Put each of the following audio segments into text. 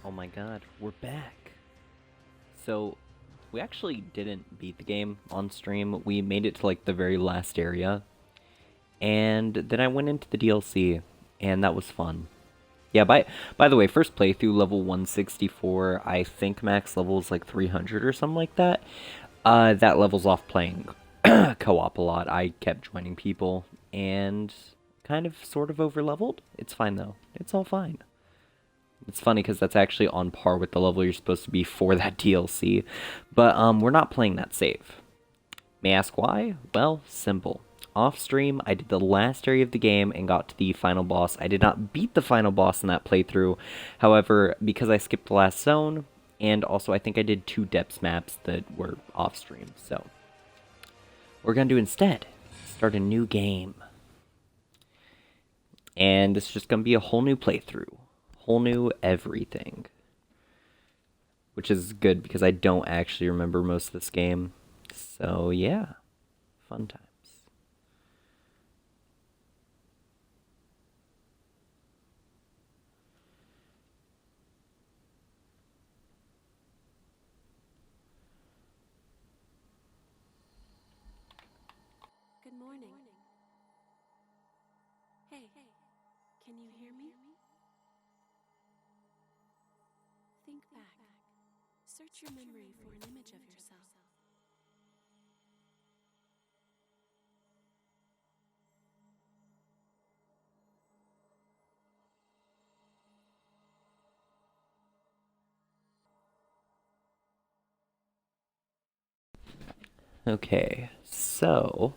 Oh my god, we're back. So, we actually didn't beat the game on stream. We made it to like the very last area. And then I went into the DLC, and that was fun. Yeah, by the way, first playthrough, level 164. I think max level is like 300 or something like that. That level's off playing co-op a lot. I kept joining people, and kind of sort of over-leveled. It's fine though. It's all fine. It's funny because that's actually on par with the level you're supposed to be for that DLC. But we're not playing that save. May I ask why? Well, simple. Off stream, I did the last area of the game and got to the final boss. I did not beat the final boss in that playthrough. However, because I skipped the last zone, and also I think I did 2 depths maps that were off stream. So, what we're going to do instead, start a new game. And it's just going to be a whole new playthrough. Whole new everything. Which is good because I don't actually remember most of this game. So yeah, fun times. Good morning. Hey, can you hear me? Think back. Search your memory for an image of yourself. Okay, so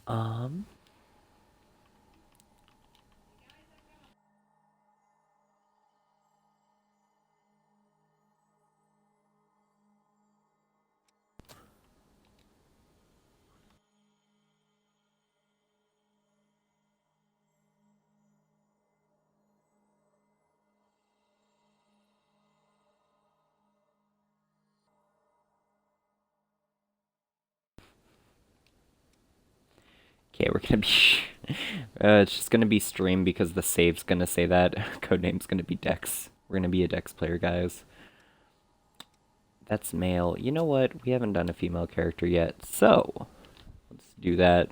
um okay, we're gonna be it's just gonna be stream because the save's gonna say that. Codename's gonna be Dex. We're gonna be a Dex player, guys. That's male. You know what? We haven't done a female character yet, so let's do that.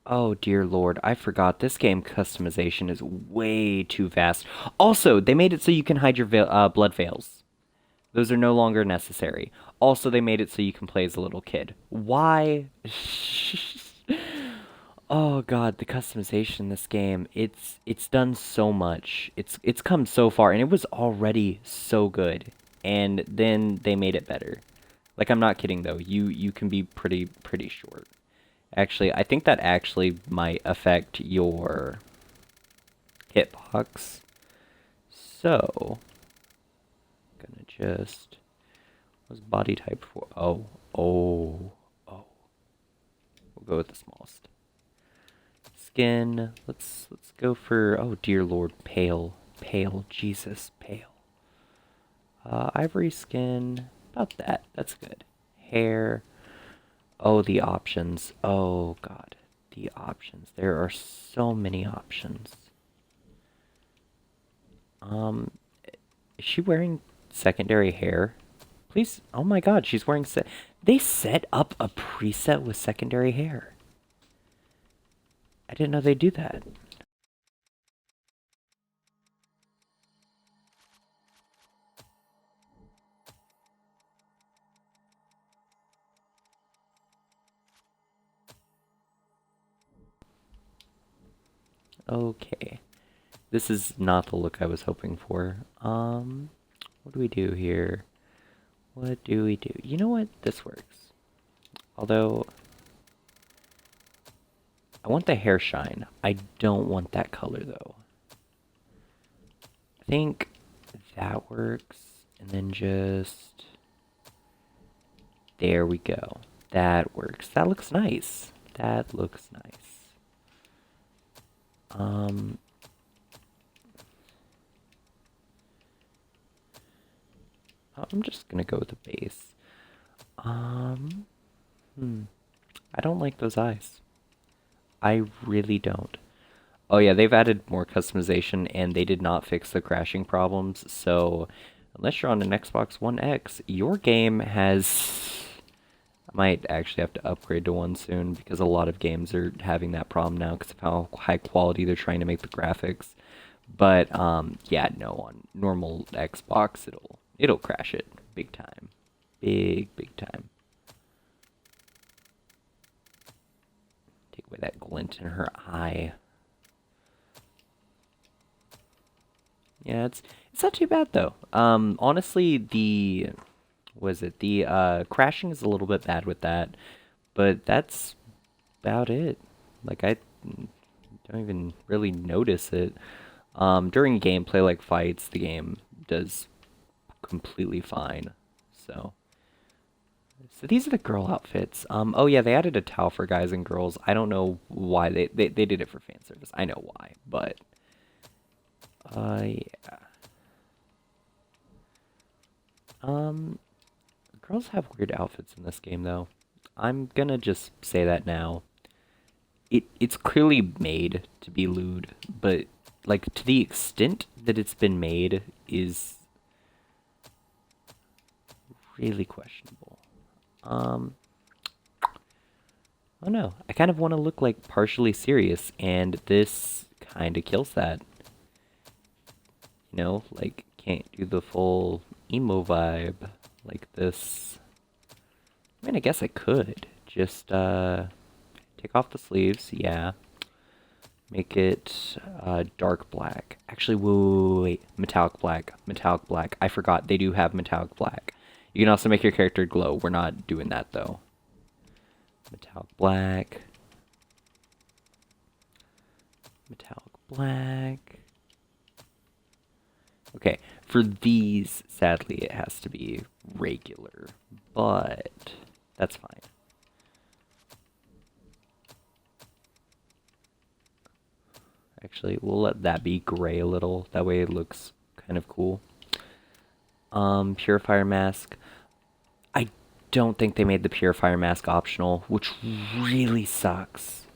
Oh dear lord, I forgot. This game customization is way too vast. Also, they made it so you can hide your blood veils. Those are no longer necessary. Also, they made it so you can play as a little kid. Why? Oh god, the customization in this game, it's done so much. It's come so far and it was already so good. And then they made it better. Like I'm not kidding though. You can be pretty short. Actually, I think that actually might affect your hitbox. So, gonna just what's body type for? Oh. We'll go with the smallest. Skin. Let's go for oh dear lord, pale, Jesus, pale. Ivory skin, about that. That's good. Hair. Oh, the options. Oh god, the options. There are so many options. Um, is she wearing secondary hair? Please. Oh my god, she's wearing they set up a preset with secondary hair. I didn't know they do that. Okay. This is not the look I was hoping for. What do we do here? What do we do? You know what? This works. Although, I want the hair shine. I don't want that color, though. I think that works. And then just... There we go. That works. That looks nice. That looks nice. I'm just gonna go with the base. I don't like those eyes. I really don't. Oh yeah, they've added more customization and they did not fix the crashing problems. So unless you're on an Xbox One X, your game has... I might actually have to upgrade to one soon because a lot of games are having that problem now because of how high quality they're trying to make the graphics. But yeah, no, on normal Xbox it'll crash it big time. Big time. Take away that glint in her eye. Yeah, it's not too bad though. Honestly, the was it the crashing is a little bit bad with that, but that's about it. Like I don't even really notice it. During gameplay like fights, the game does completely fine. So so these are the girl outfits. Oh yeah, they added a towel for guys and girls. I don't know why they did it for fan service. I know why, but yeah. Um, girls have weird outfits in this game though. I'm gonna just say that now. It's clearly made to be lewd, but like to the extent that it's been made is really questionable. Um, oh no, I kind of want to look like partially serious, and this kind of kills that. You know, like can't do the full emo vibe like this. I mean, I guess I could just take off the sleeves, yeah. Make it dark black. Actually, wait, metallic black. Metallic black. I forgot they do have metallic black. You can also make your character glow. We're not doing that though. Metallic black. Metallic black. Okay, for these, sadly, it has to be regular, but that's fine. Actually, we'll let that be gray a little. That way it looks kind of cool. Purifier mask. I don't think they made the purifier mask optional, which really sucks.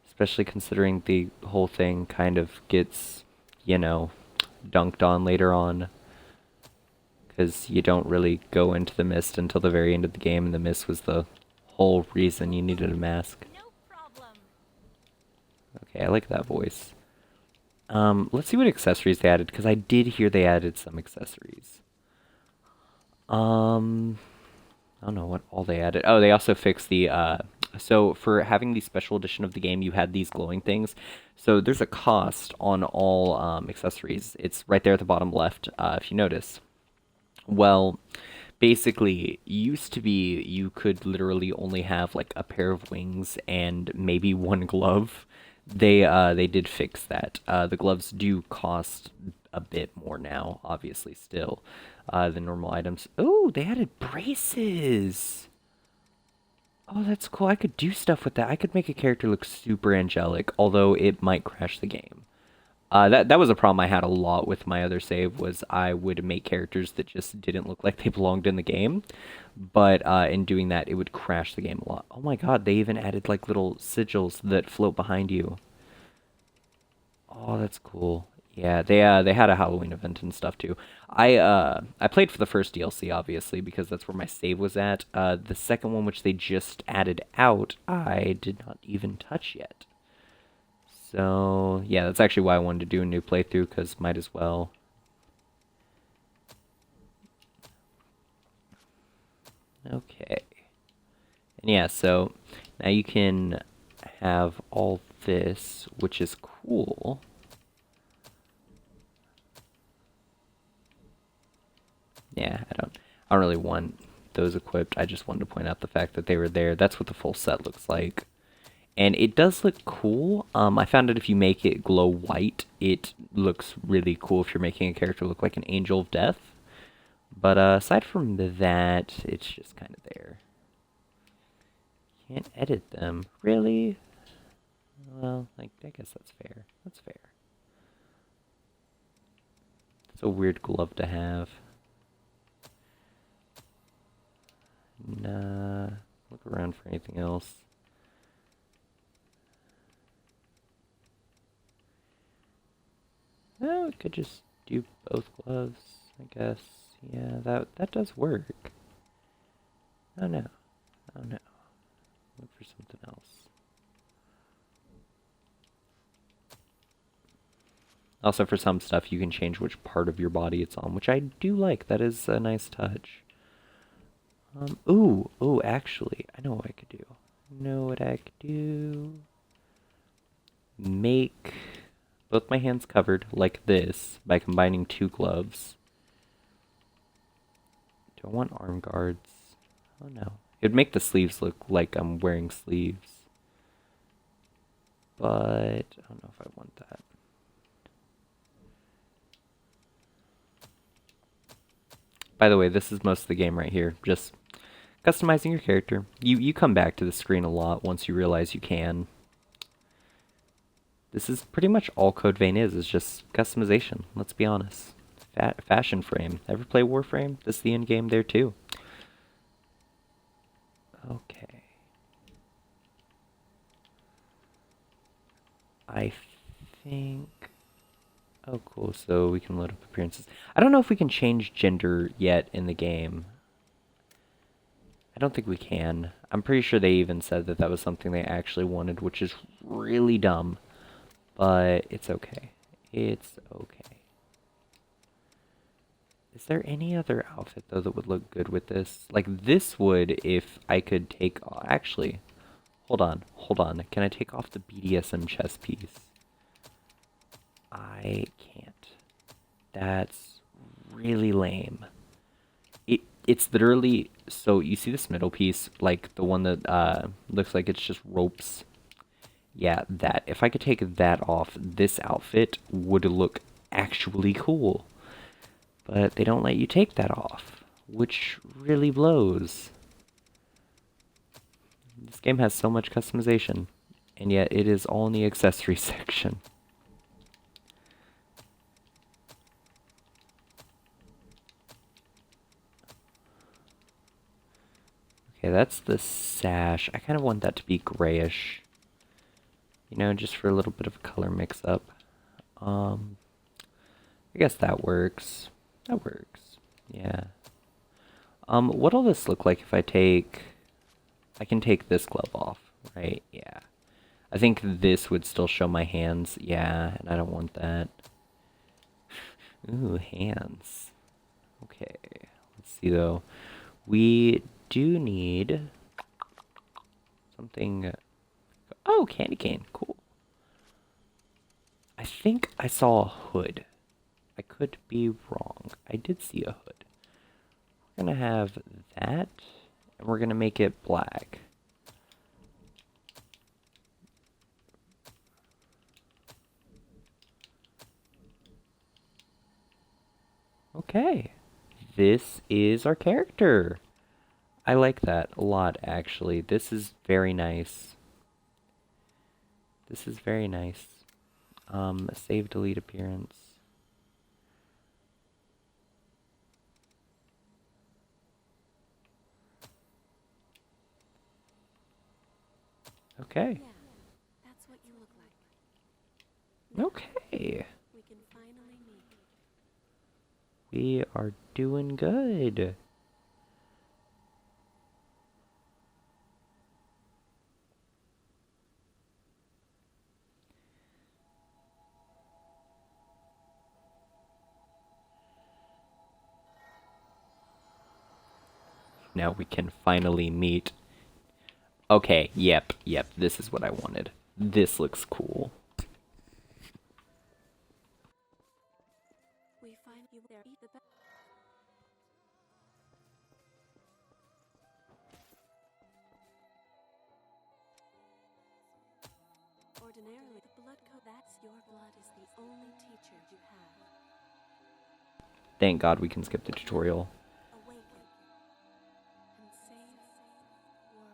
Especially considering the whole thing kind of gets, you know, dunked on later on. Because you don't really go into the mist until the very end of the game, and the mist was the whole reason you needed a mask. No problem. Okay, I like that voice. Let's see what accessories they added, because I did hear they added some accessories. I don't know what all they added. Oh, they also fixed the, so for having the special edition of the game, you had these glowing things. So there's a cost on all accessories. It's right there at the bottom left, if you notice. Well, basically, used to be you could literally only have like a pair of wings and maybe one glove. They did fix that. The gloves do cost a bit more now, obviously still, than normal items. Oh, they added braces. Oh, that's cool. I could do stuff with that. I could make a character look super angelic, although it might crash the game. That was a problem I had a lot with my other save, was I would make characters that just didn't look like they belonged in the game, but in doing that, it would crash the game a lot. Oh my god, they even added like little sigils that float behind you. Oh, that's cool. Yeah, they had a Halloween event and stuff too. I played for the first DLC obviously because that's where my save was at. The second one, which they just added out, I did not even touch yet. So, yeah, that's actually why I wanted to do a new playthrough, because might as well. Okay. And yeah, so now you can have all this, which is cool. Yeah, I don't really want those equipped. I just wanted to point out the fact that they were there. That's what the full set looks like. And it does look cool. I found out if you make it glow white, it looks really cool if you're making a character look like an angel of death. But aside from that, it's just kind of there. Can't edit them. Really? Well, like, I guess that's fair. That's fair. It's a weird glove to have. Nah. Look around for anything else. Oh, we could just do both gloves, I guess. Yeah, that does work. Oh no. Oh no. Look for something else. Also, for some stuff, you can change which part of your body it's on, which I do like. That is a nice touch. Ooh, actually, I know what I could do. Know what I could do? Make both my hands covered like this by combining two gloves. Do I want arm guards? Oh no. It'd make the sleeves look like I'm wearing sleeves. But I don't know if I want that. By the way, this is most of the game right here. Just customizing your character. You come back to the screen a lot once you realize you can. This is pretty much all Code Vein is just customization, let's be honest. Fashion frame. Ever play Warframe? This is the end game there too. Okay. I think... Oh, cool. So we can load up appearances. I don't know if we can change gender yet in the game. I don't think we can. I'm pretty sure they even said that that was something they actually wanted, which is really dumb. But it's okay. It's okay. Is there any other outfit, though, that would look good with this? Like, this would if I could take... Actually, hold on. Can I take off the BDSM chest piece? I can't. That's really lame. It's literally... So, you see this middle piece? Like, the one that looks like it's just ropes? Yeah, that. If I could take that off, this outfit would look actually cool. But they don't let you take that off, which really blows. This game has so much customization, and yet it is all in the accessory section. Okay, that's the sash. I kind of want that to be grayish. You know, just for a little bit of a color mix-up. I guess that works. That works. Yeah. What'll this look like if I take... I can take this glove off, right? Yeah. I think this would still show my hands. Yeah, and I don't want that. Ooh, hands. Okay. Let's see, though. We do need something... Oh, candy cane. Cool. I think I saw a hood. I could be wrong. I did see a hood. We're gonna have that, and we're gonna make it black. Okay. This is our character. I like that a lot, actually. This is very nice. This is very nice. Save, delete appearance. Okay. Yeah, that's what you look like. Now, Okay. we can finally meet. We are doing good. Now we can finally meet. Okay, yep, this is what I wanted. This looks cool. We find you there. Eat the best. Ordinarily, the blood code that's your blood is the only teacher you have. Thank God we can skip the tutorial. Awaken and save world.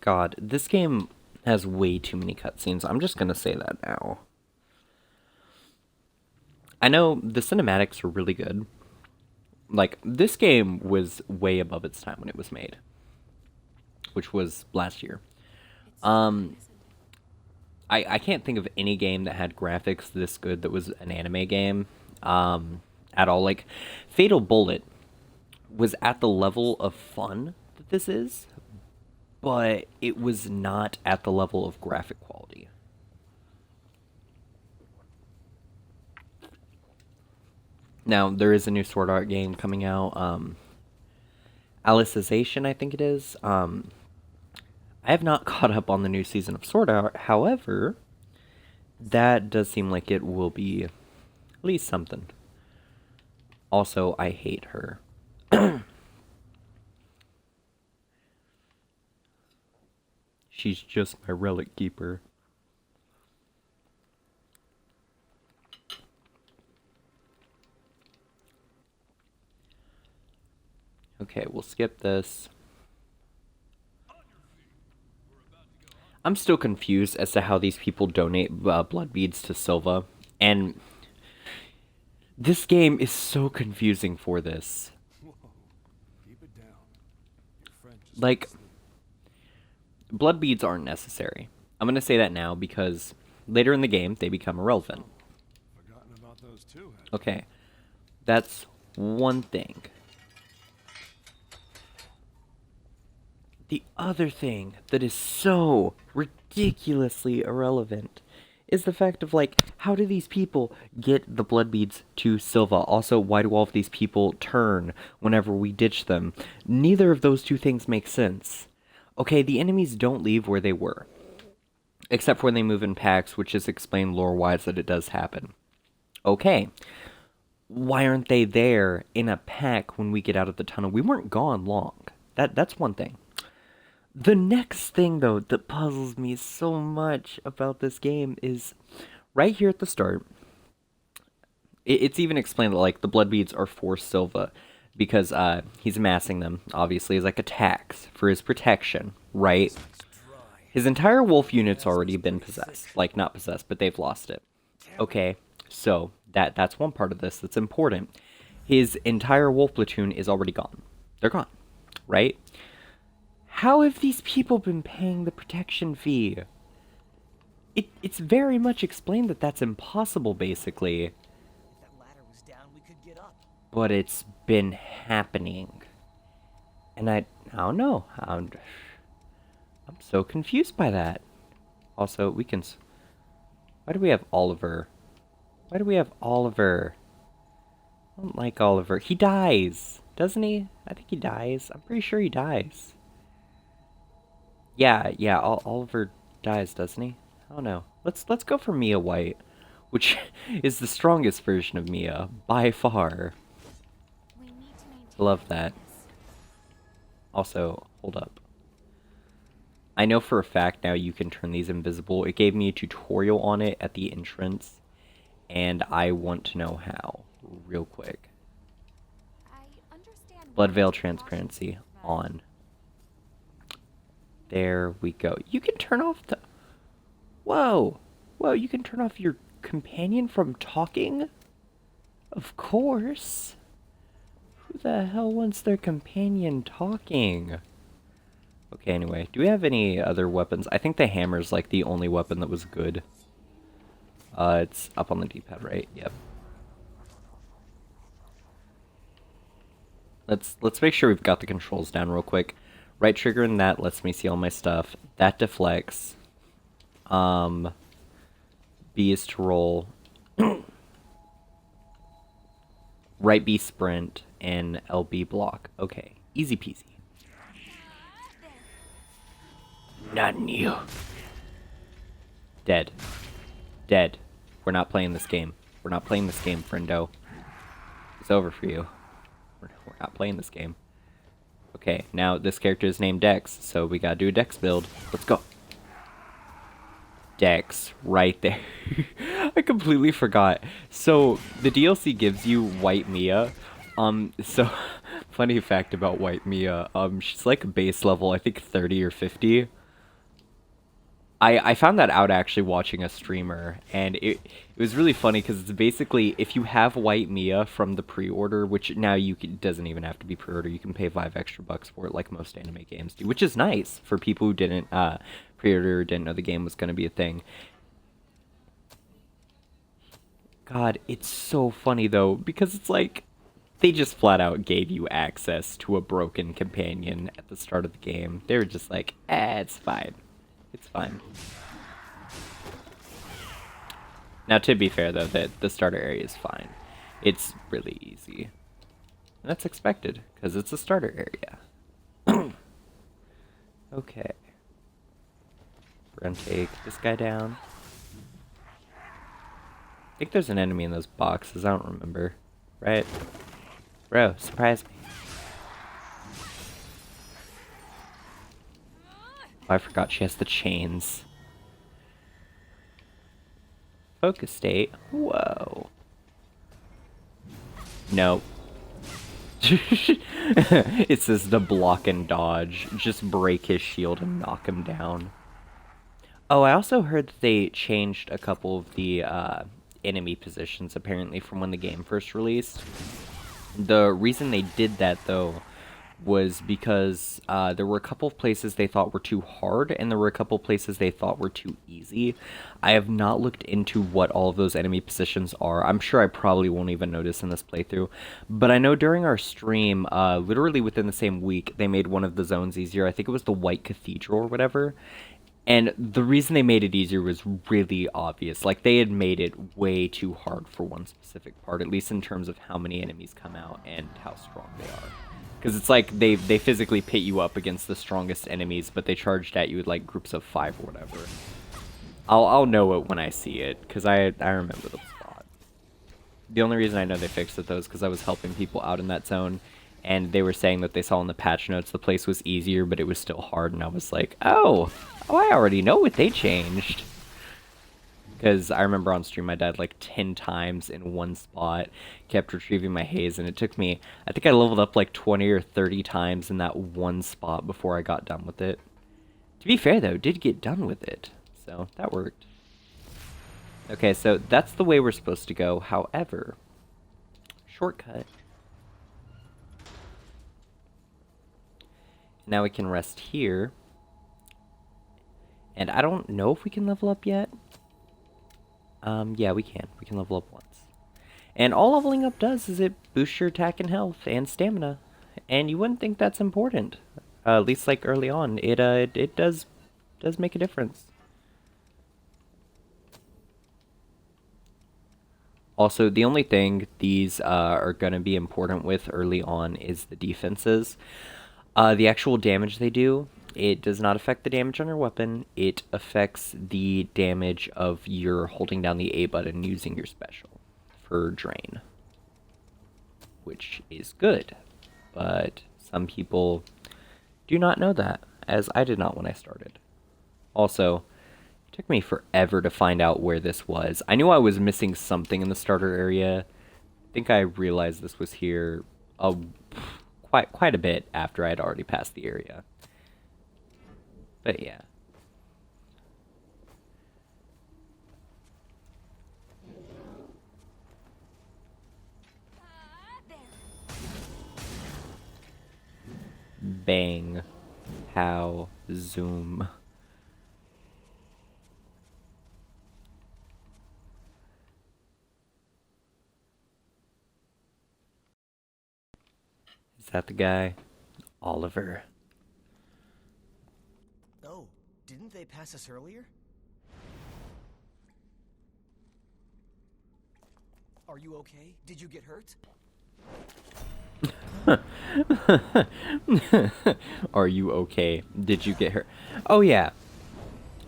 God, this game has way too many cutscenes. I'm just gonna say that now. I know the cinematics are really good. Like, this game was way above its time when it was made, which was last year. It's Um, isn't it? I can't think of any game that had graphics this good that was an anime game, at all. Like, Fatal Bullet was at the level of fun that this is, but it was not at the level of graphic quality. Now, there is a new Sword Art game coming out, Alicization, I think it is. I have not caught up on the new season of Sword Art, however, that does seem like it will be at least something. Also, I hate her. She's just my relic keeper. Okay, we'll skip this. I'm still confused as to how these people donate blood beads to Silva, and this game is so confusing for this. Whoa, keep it down. Your friend just Like, asleep. blood beads aren't necessary. I'm gonna say that now because later in the game they become irrelevant. Forgotten about those too. Had Okay, that's one thing. The other thing that is so ridiculously irrelevant is the fact of, like, how do these people get the blood beads to Silva? Also, why do all of these people turn whenever we ditch them? Neither of those two things make sense. Okay, the enemies don't leave where they were, except for when they move in packs, which is explained lore-wise that it does happen. Okay, why aren't they there in a pack when we get out of the tunnel? We weren't gone long. That's one thing. The next thing, though, that puzzles me so much about this game is right here at the start. It's even explained that, like, the blood beads are for Silva because he's amassing them, obviously, as like a tax for his protection, right? His entire wolf unit's already been possessed. Like, not possessed, but they've lost it. Okay, so that's one part of this that's important. His entire wolf platoon is already gone. They're gone, right? How have these people been paying the protection fee? It's very much explained that that's impossible, basically. If that ladder was down, we could get up. But it's been happening. And I don't know. I'm so confused by that. Also, we can... Why do we have Oliver? Why do we have Oliver? I don't like Oliver. He dies, doesn't he? I think he dies. I'm pretty sure he dies. Yeah, Oliver dies, doesn't he? I don't know. Let's go for Mia White, which is the strongest version of Mia by far. We need to maintain Love that. focus. Also, hold up. I know for a fact now you can turn these invisible. It gave me a tutorial on it at the entrance, and I want to know how, real quick. I understand Blood why veil it's transparency but on. There we go. You can turn off the... Whoa! Whoa, you can turn off your companion from talking? Of course. Who the hell wants their companion talking? Okay, anyway. Do we have any other weapons? I think the hammer's like the only weapon that was good. It's up on the D-pad, right? Yep. Let's make sure we've got the controls down real quick. Right trigger and that lets me see all my stuff. That deflects. B is to roll. Right B sprint and LB block. Okay, easy peasy. Not you. Dead. Dead. We're not playing this game. We're not playing this game, friendo. It's over for you. We're not playing this game. Okay, now this character is named Dex, so we gotta do a Dex build. Let's go. Dex, right there. I completely forgot. So, the DLC gives you White Mia. So, funny fact about White Mia, she's like base level, I think 30 or 50. I found that out actually watching a streamer, and it was really funny because it's basically if you have White Mia from the pre-order, which now doesn't even have to be pre-order, you can pay $5 extra for it like most anime games do, which is nice for people who didn't pre-order or didn't know the game was going to be a thing. God, it's so funny though because it's like they just flat out gave you access to a broken companion at the start of the game. They were just like, it's fine. It's fine. Now, to be fair, though, the starter area is fine. It's really easy. And that's expected, because it's a starter area. Okay. We're gonna take this guy down. I think there's an enemy in those boxes, I don't remember. Right? Bro, surprise me. Oh, I forgot she has the chains. Focus state. Whoa. Nope. It says to block and dodge. Just break his shield and knock him down. Oh, I also heard that they changed a couple of the enemy positions apparently from when the game first released. The reason they did that though was because there were a couple of places they thought were too hard, and there were a couple of places they thought were too easy. I have not looked into what all of those enemy positions are. I'm sure I probably won't even notice in this playthrough. But I know during our stream, literally within the same week, they made one of the zones easier. I think it was the White Cathedral or whatever. And the reason they made it easier was really obvious. Like, they had made it way too hard for one specific part, at least in terms of how many enemies come out and how strong they are. Because it's like they physically pit you up against the strongest enemies, but they charged at you with like groups of 5 or whatever. I'll know it when I see it, because I remember the spot. The only reason I know they fixed it though is because I was helping people out in that zone, and they were saying that they saw in the patch notes the place was easier, but it was still hard, and I was like, oh, I already know what they changed. Because I remember on stream I died like 10 times in one spot, kept retrieving my haze, and it took me, I think I leveled up like 20 or 30 times in that one spot before I got done with it. To be fair though, did get done with it, so that worked. Okay, so that's the way we're supposed to go, however, shortcut. Now we can rest here, and I don't know if we can level up yet. Yeah, we can. We can level up once. And all leveling up does is it boosts your attack and health and stamina. And you wouldn't think that's important. At least like early on. It does make a difference. Also, the only thing these are going to be important with early on is the defenses. The actual damage they do, it does not affect the damage on your weapon. It affects the damage of your holding down the A button using your special for drain, which is good. But some people do not know that, as I did not when I started. Also, it took me forever to find out where this was. I knew I was missing something in the starter area. I think I realized this was here quite a bit after I had already passed the area. But yeah. Bang. Pow. Zoom. Is that the guy? Oliver. Oh, didn't they pass us earlier? Are you okay? Did you get hurt? Are you okay? Did you get hurt? Oh yeah.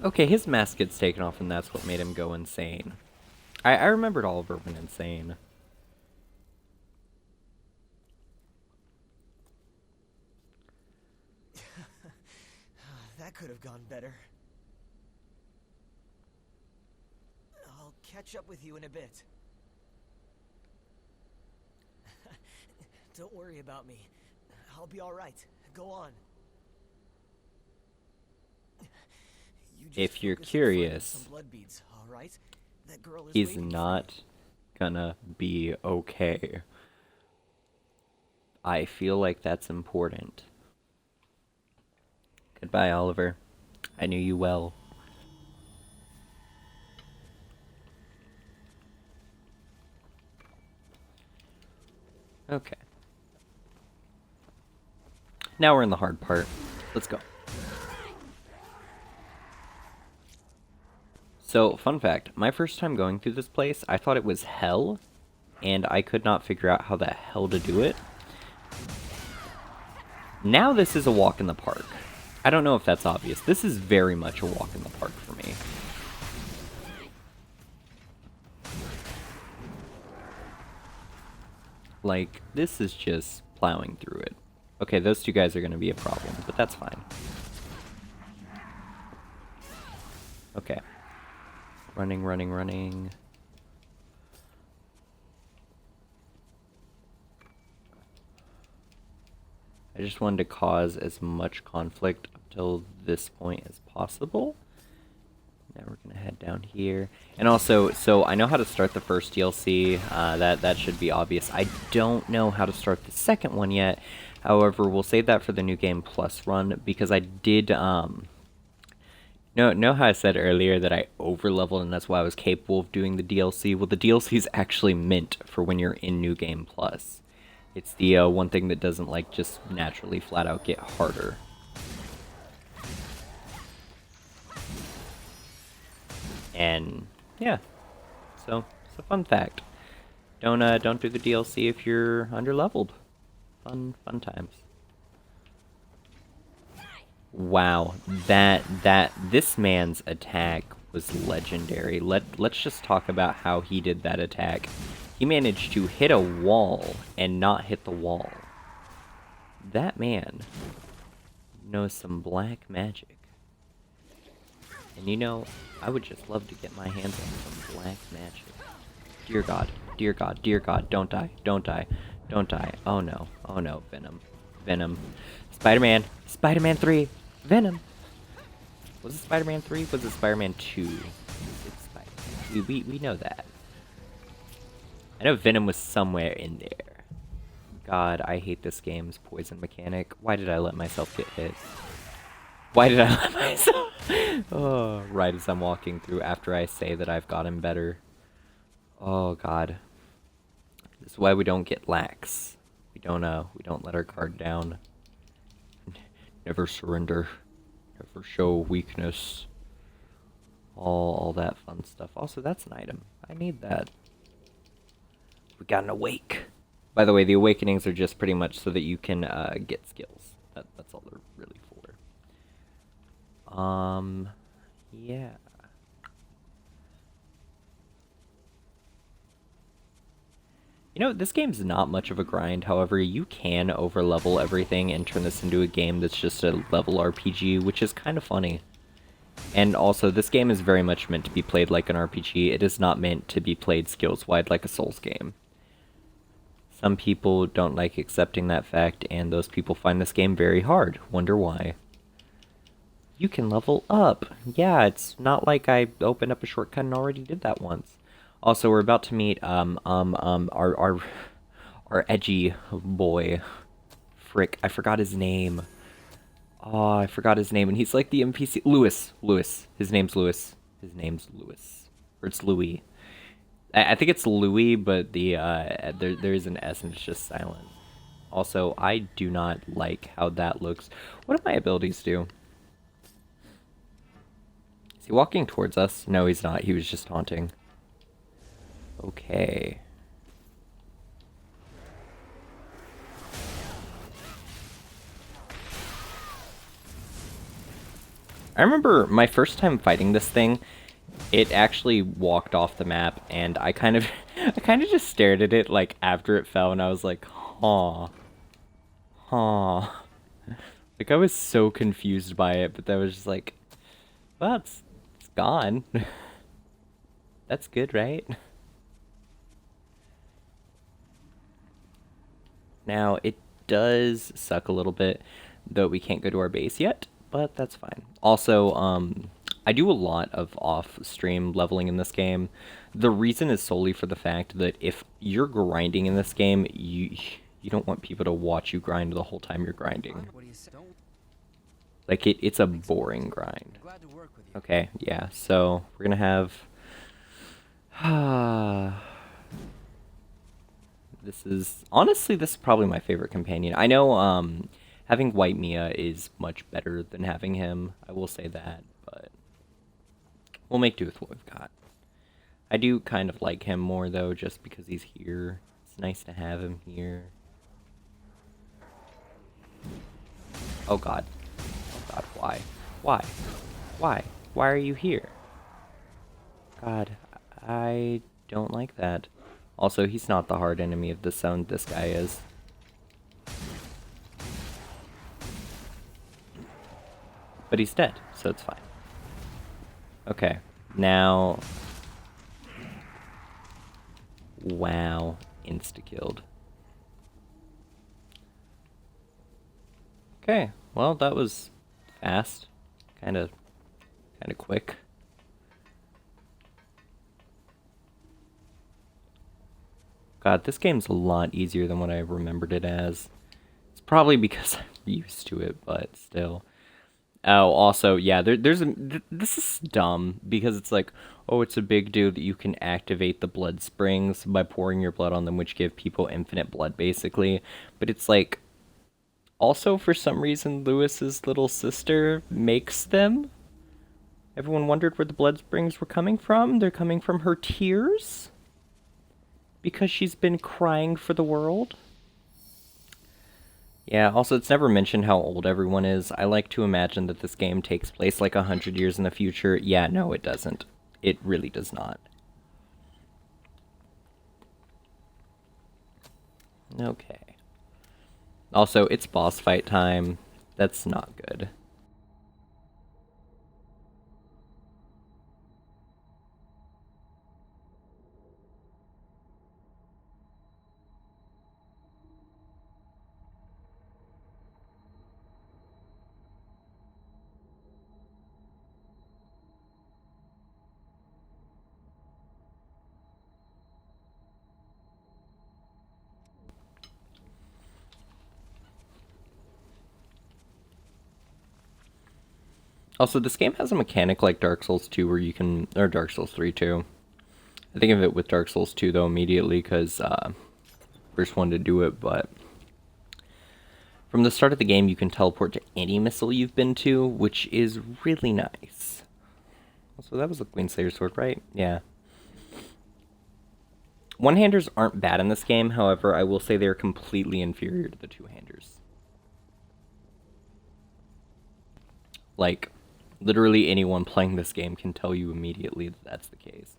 Okay, his mask gets taken off and that's what made him go insane. I remembered Oliver went insane. That could have gone better. I'll catch up with you in a bit. Don't worry about me. I'll be all right. Go on. You just if you're focus and find him curious, some blood beads, all right? That girl is he's waiting for you. not gonna be okay. I feel like that's important. Goodbye, Oliver. I knew you well. Okay. Now we're in the hard part. Let's go. So, fun fact, my first time going through this place, I thought it was hell, and I could not figure out how the hell to do it. Now this is a walk in the park. I don't know if that's obvious. This is very much a walk in the park for me. Like, this is just plowing through it. Okay, those two guys are going to be a problem, but that's fine. Okay. Running, running, running. I just wanted to cause as much conflict up till this point as possible. Now we're gonna head down here. And also, so I know how to start the first DLC. That should be obvious. I don't know how to start the second one yet. However, we'll save that for the New Game Plus run, because I did, know how I said earlier that I over-leveled and that's why I was capable of doing the DLC? Well, the DLC is actually meant for when you're in New Game Plus. It's the one thing that doesn't, like, just naturally flat out get harder. And yeah, so it's a fun fact. Don't do the DLC if you're underleveled. Fun times. Wow, this man's attack was legendary. Let's just talk about how he did that attack. He managed to hit a wall and not hit the wall. That man knows some black magic. And you know, I would just love to get my hands on some black magic. Dear God, dear God, dear God, don't die, don't die, don't die. Oh no, Venom. Venom. Spider-Man, Spider-Man 3, Venom. Was it Spider-Man 3? Was it Spider-Man 2? It's Spider-Man. We know that. I know Venom was somewhere in there. God, I hate this game's poison mechanic. Why did I let myself get hit? Why did I let myself... Oh, right as I'm walking through after I say that I've gotten better. Oh, God. This is why we don't get lax. We don't let our guard down. Never surrender. Never show weakness. All that fun stuff. Also, that's an item. I need that. We got an awake. By the way, the awakenings are just pretty much so that you can get skills. That's all they're really for. Yeah. You know, this game's not much of a grind. However, you can over-level everything and turn this into a game that's just a level RPG, which is kind of funny. And also, this game is very much meant to be played like an RPG. It is not meant to be played skills-wide like a Souls game. Some people don't like accepting that fact, and those people find this game very hard. Wonder why. You can level up. Yeah, it's not like I opened up a shortcut and already did that once. Also, we're about to meet our edgy boy. Frick, I forgot his name. Oh, I forgot his name, and he's like the NPC. Lewis. His name's Lewis. Or it's Louis. I think it's Louis, but there is an S and it's just silent. Also, I do not like how that looks. What do my abilities do? Is he walking towards us? No, he's not. He was just taunting. Okay. I remember my first time fighting this thing, it actually walked off the map, and I kind of just stared at it like after it fell, and I was like, huh. Like, I was so confused by it, but that was just like, well, it's gone. That's good, right? Now, it does suck a little bit, though we can't go to our base yet, but that's fine. Also, I do a lot of off-stream leveling in this game. The reason is solely for the fact that if you're grinding in this game, you don't want people to watch you grind the whole time you're grinding. What do you say? Don't. Like, it's a boring grind. Glad to work with you. Okay, yeah, so we're gonna have... Honestly, this is probably my favorite companion. I know, having White Mia is much better than having him. I will say that, but... we'll make do with what we've got. I do kind of like him more, though, just because he's here. It's nice to have him here. Oh god. Oh god, why? Why? Why? Why are you here? God, I don't like that. Also, he's not the hard enemy of the zone, this guy is. But he's dead, so it's fine. Okay, now... wow, insta-killed. Okay, well, that was fast. Kinda quick. God, this game's a lot easier than what I remembered it as. It's probably because I'm used to it, but still. Oh, also, yeah, this is dumb, because it's like, oh, it's a big deal that you can activate the blood springs by pouring your blood on them, which give people infinite blood, basically. But it's like, also, for some reason, Lewis's little sister makes them. Everyone wondered where the blood springs were coming from. They're coming from her tears? Because she's been crying for the world? Yeah, also, it's never mentioned how old everyone is. I like to imagine that this game takes place like 100 years in the future. Yeah, no, it doesn't. It really does not. Okay. Also, it's boss fight time. That's not good. Also, this game has a mechanic like Dark Souls 2 where you can... or Dark Souls 3 too. I think of it with Dark Souls 2 though immediately because first one to do it, but... from the start of the game you can teleport to any mistle you've been to, which is really nice. Also, that was the Queenslayer sword, right? Yeah. One-handers aren't bad in this game, however, I will say they're completely inferior to the two-handers. Like... literally anyone playing this game can tell you immediately that that's the case.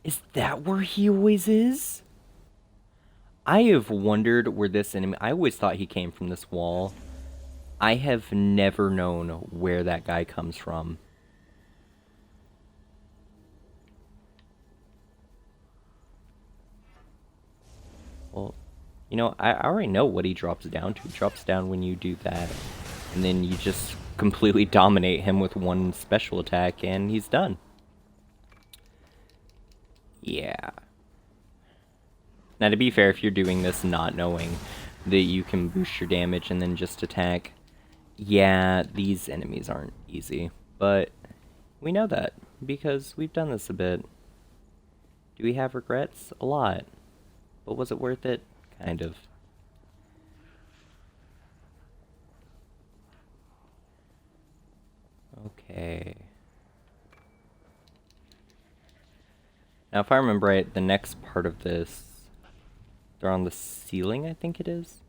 Is that where he always is? I have wondered where this enemy... I always thought he came from this wall. I have never known where that guy comes from. Well, you know, I already know what he drops down to. He drops down when you do that. And then you just completely dominate him with one special attack, and he's done. Yeah. Now, to be fair, if you're doing this not knowing that you can boost your damage and then just attack, yeah, these enemies aren't easy. But we know that, because we've done this a bit. Do we have regrets? A lot. But was it worth it? Kind of. Okay. Now, if I remember right, the next part of this... they're on the ceiling, I think it is?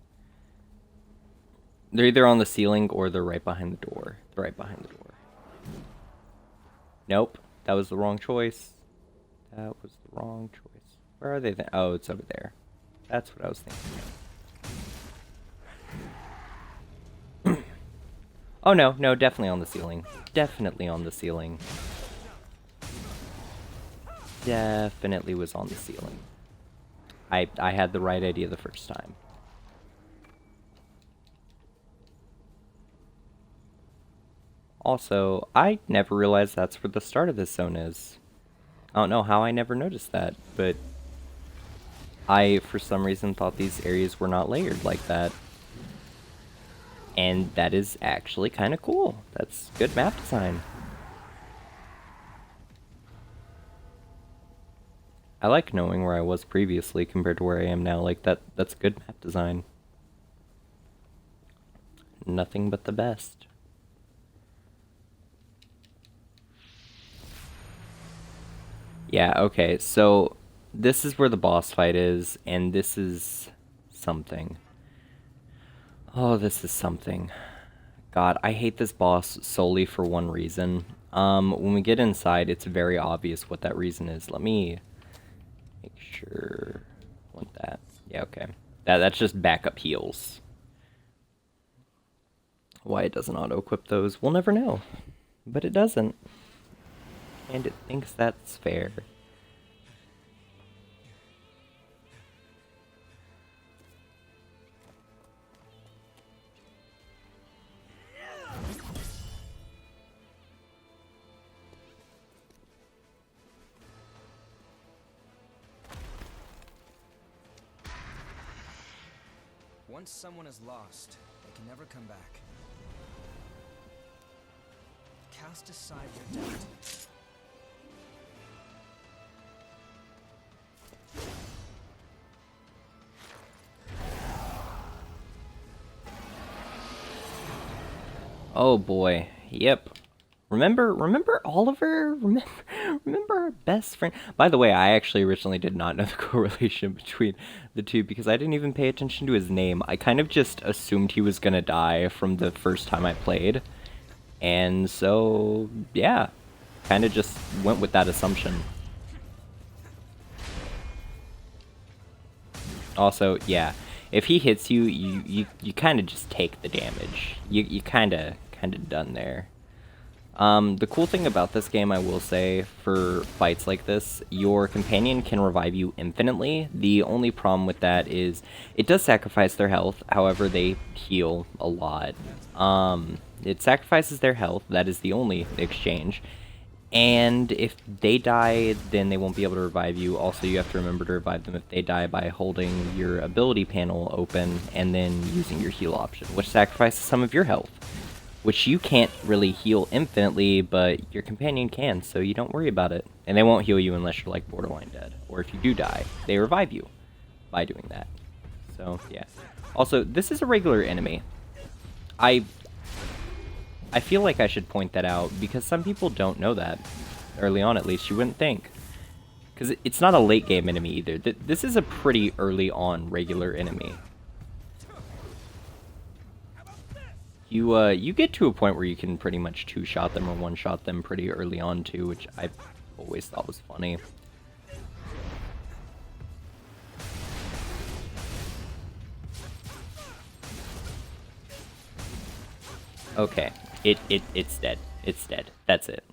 They're either on the ceiling or they're right behind the door. They're right behind the door. Nope. That was the wrong choice. That was the wrong choice. Where are they then? Oh, it's over there. That's what I was thinking. Oh, no, no, definitely on the ceiling. Definitely on the ceiling. Definitely was on the ceiling. I had the right idea the first time. Also, I never realized that's where the start of this zone is. I don't know how I never noticed that, but I, for some reason, thought these areas were not layered like that. And that is actually kind of cool. That's good map design. I like knowing where I was previously compared to where I am now. Like, that's good map design. Nothing but the best. Yeah, okay, so this is where the boss fight is, and this is something. Oh, this is something. God, I hate this boss solely for one reason. When we get inside, it's very obvious what that reason is. Let me make sure. I want that. Yeah, okay. That's just backup heals. Why it doesn't auto-equip those, we'll never know. But it doesn't. And it thinks that's fair. Once someone is lost, they can never come back. Cast aside your doubt. Oh boy. Yep. Remember Oliver? Remember our best friend? By the way, I actually originally did not know the correlation between the two because I didn't even pay attention to his name. I kind of just assumed he was gonna die from the first time I played. And so, yeah. Kind of just went with that assumption. Also, yeah. If he hits you, you kind of just take the damage. You kind of done there. The cool thing about this game, I will say, for fights like this, your companion can revive you infinitely. The only problem with that is it does sacrifice their health, however, they heal a lot. It sacrifices their health, that is the only exchange. And if they die, then they won't be able to revive you. Also, you have to remember to revive them if they die by holding your ability panel open and then using your heal option, which sacrifices some of your health. Which you can't really heal infinitely, but your companion can, so you don't worry about it. And they won't heal you unless you're like borderline dead. Or if you do die, they revive you by doing that. So, yeah. Also, this is a regular enemy. I feel like I should point that out, because some people don't know that. Early on, at least, you wouldn't think. Because it's not a late game enemy either. This is a pretty early on regular enemy. You get to a point where you can pretty much two-shot them or one-shot them pretty early on too, which I always thought was funny. Okay, it's dead. It's dead. That's it.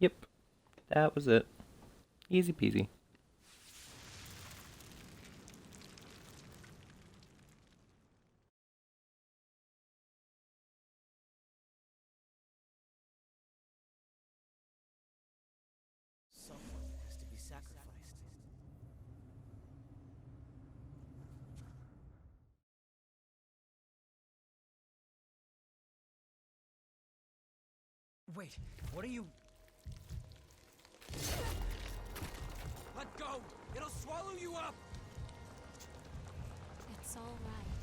Yep, that was it. Easy peasy. Someone has to be sacrificed. Wait, what are you... Let go! It'll swallow you up! It's all right.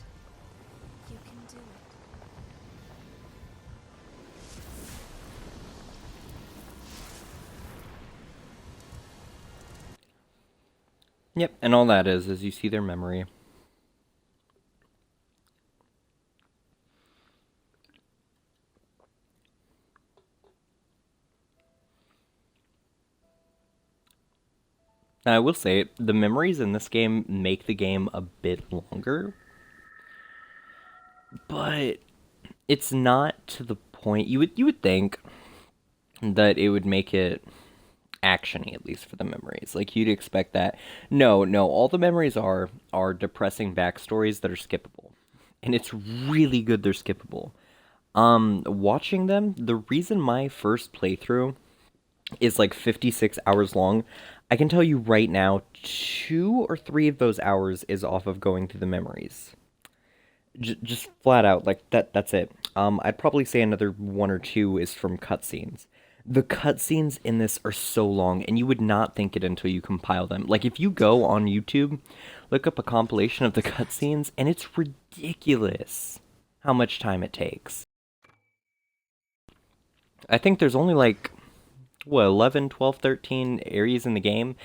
You can do it. Yep, and all that is you see their memory. Now, I will say, the memories in this game make the game a bit longer. But it's not to the point you would think that it would make it actiony, at least for the memories. Like, you'd expect that. No, all the memories are depressing backstories that are skippable. And it's really good they're skippable. Watching them, the reason my first playthrough is like 56 hours long, I can tell you right now, 2 or 3 of those hours is off of going through the memories. Just flat out, like that's it. I'd probably say another 1 or 2 is from cutscenes. The cutscenes in this are so long, and you would not think it until you compile them. Like, if you go on YouTube, look up a compilation of the cutscenes, and it's ridiculous how much time it takes. I think there's only like, what, 11, 12, 13 areas in the game.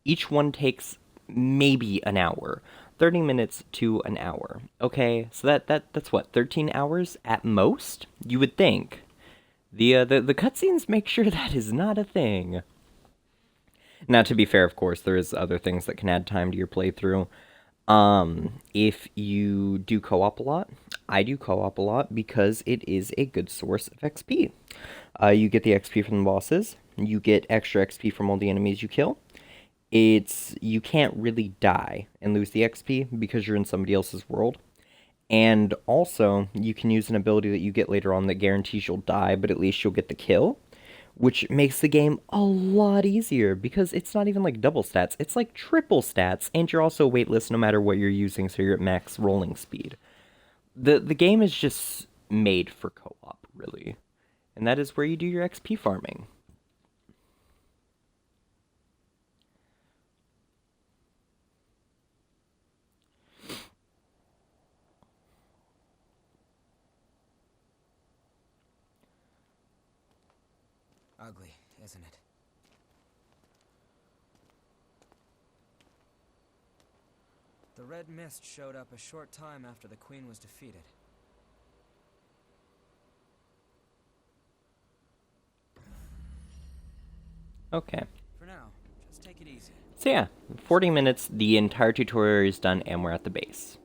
Each one takes maybe an hour. 30 minutes to an hour. Okay, so that's what, 13 hours at most? You would think. The cutscenes make sure that is not a thing. Now, to be fair, of course, there is other things that can add time to your playthrough. If you do co-op a lot, I do co-op a lot because it is a good source of XP. You get the XP from the bosses. You get extra XP from all the enemies you kill. You can't really die and lose the XP because you're in somebody else's world. And also, you can use an ability that you get later on that guarantees you'll die, but at least you'll get the kill, which makes the game a lot easier because it's not even like double stats, it's like triple stats, and you're also weightless no matter what you're using, so you're at max rolling speed. The game is just made for co-op, really. And that is where you do your XP farming. Ugly, isn't it? The red mist showed up a short time after the queen was defeated. Okay. For now, just take it easy. So yeah, 40 minutes, the entire tutorial is done, and we're at the base.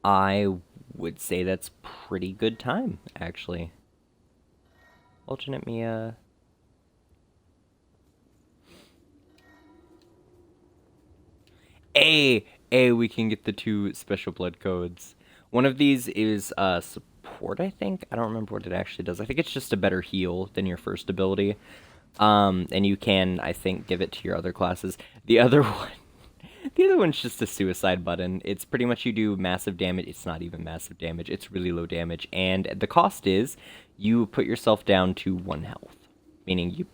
I would say that's pretty good time, actually. Alternate me, we can get the 2 special blood codes. One of these is support, I think. I don't remember what it actually does. I think it's just a better heal than your first ability. And you can, I think, give it to your other classes. The other one, the other one's just a suicide button. It's pretty much you do massive damage. It's not even massive damage. It's really low damage. And the cost is you put yourself down to 1 health. Meaning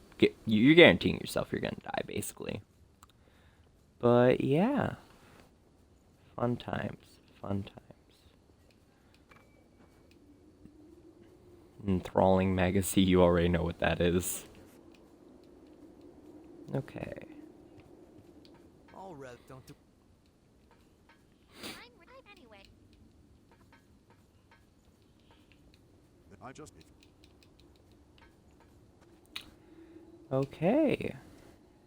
you're guaranteeing yourself you're going to die, basically. But yeah. Fun times. Fun times. Enthralling magazine, you already know what that is. Okay. All right, don't do. Anyway. I just. Okay.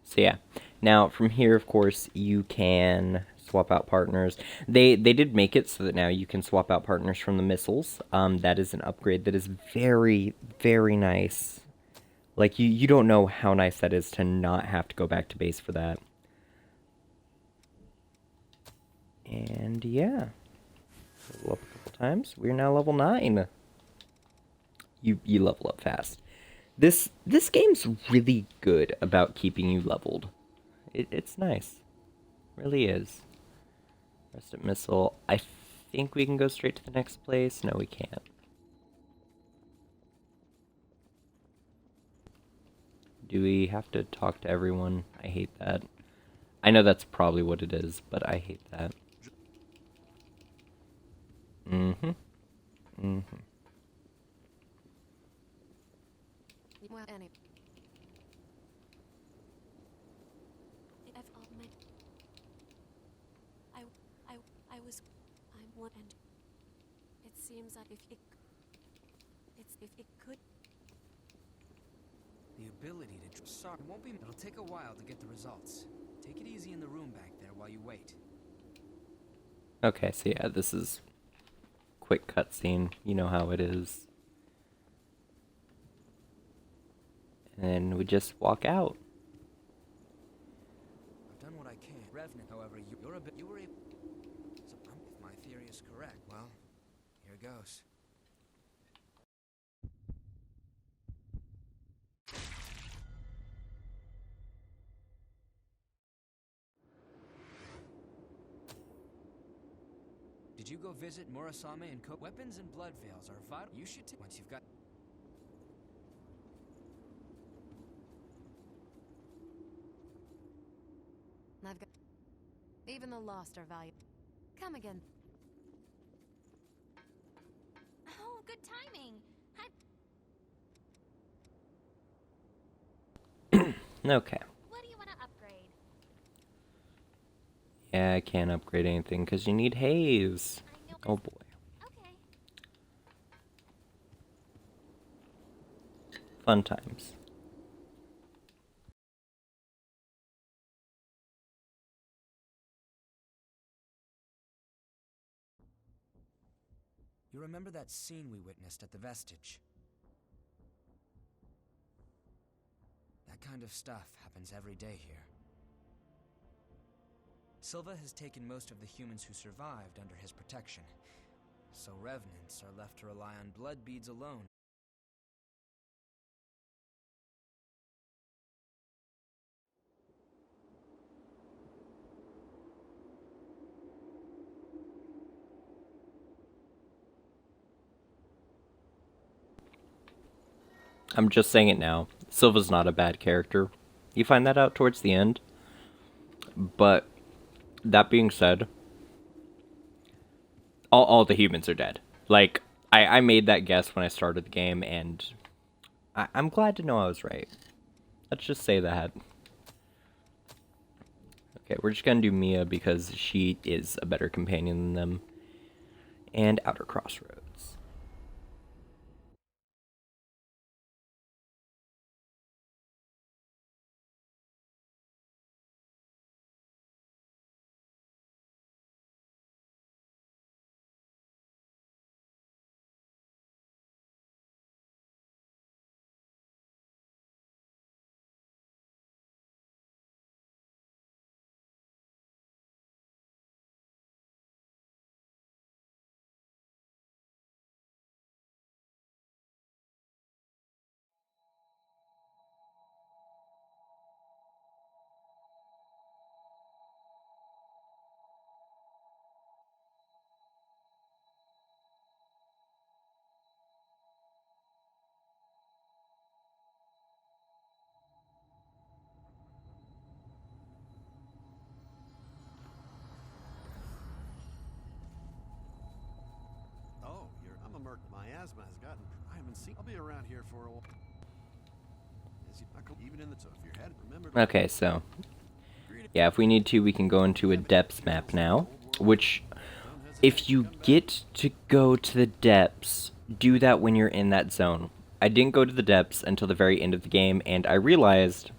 So yeah. Now from here, of course, you can swap out partners. They did make it so that now you can swap out partners from the missiles. That is an upgrade that is very, very nice. Like, you don't know how nice that is to not have to go back to base for that. And yeah. Level up a couple times. We're now level 9. You level up fast. This game's really good about keeping you leveled. It's nice. Really is. Rest at missile. I think we can go straight to the next place. No, we can't. Do we have to talk to everyone? I hate that. I know that's probably what it is, but I hate that. Mm-hmm. Mm-hmm. Well, anyway. I was. I'm one, and it seems that if it could. The ability to. Sorry, it won't be. It'll take a while to get the results. Take it easy in the room back there while you wait. Okay, so yeah, this is quick cutscene. You know how it is. And we just walk out. I've done what I can. Revenant, however, you were able. So, if my theory is correct, well, here goes. Should you go visit Murasame and cook? Weapons and blood veils are vital. You should once you've got. I've got. Even the lost are valuable. Come again. Oh, good timing. Okay. What do you want to upgrade? Yeah, I can't upgrade anything because you need haze. I know. Oh boy. Okay. Fun times. You remember that scene we witnessed at the Vestige? That kind of stuff happens every day here. Silva has taken most of the humans who survived under his protection, so revenants are left to rely on blood beads alone. I'm just saying it now. Silva's not a bad character. You find that out towards the end. But that being said, all the humans are dead. Like, I made that guess when I started the game, and I'm glad to know I was right. Let's just say that. Okay, we're just gonna do Mia because she is a better companion than them. And Outer Crossroads. Oh, I'm a merc. My asthma has gotten. I haven't seen. I'll be around here for a while. Even in the if your head. Remember. Okay, so yeah, if we need to, we can go into a depths map now. Which, if you get to go to the depths, do that when you're in that zone. I didn't go to the depths until the very end of the game, and I realized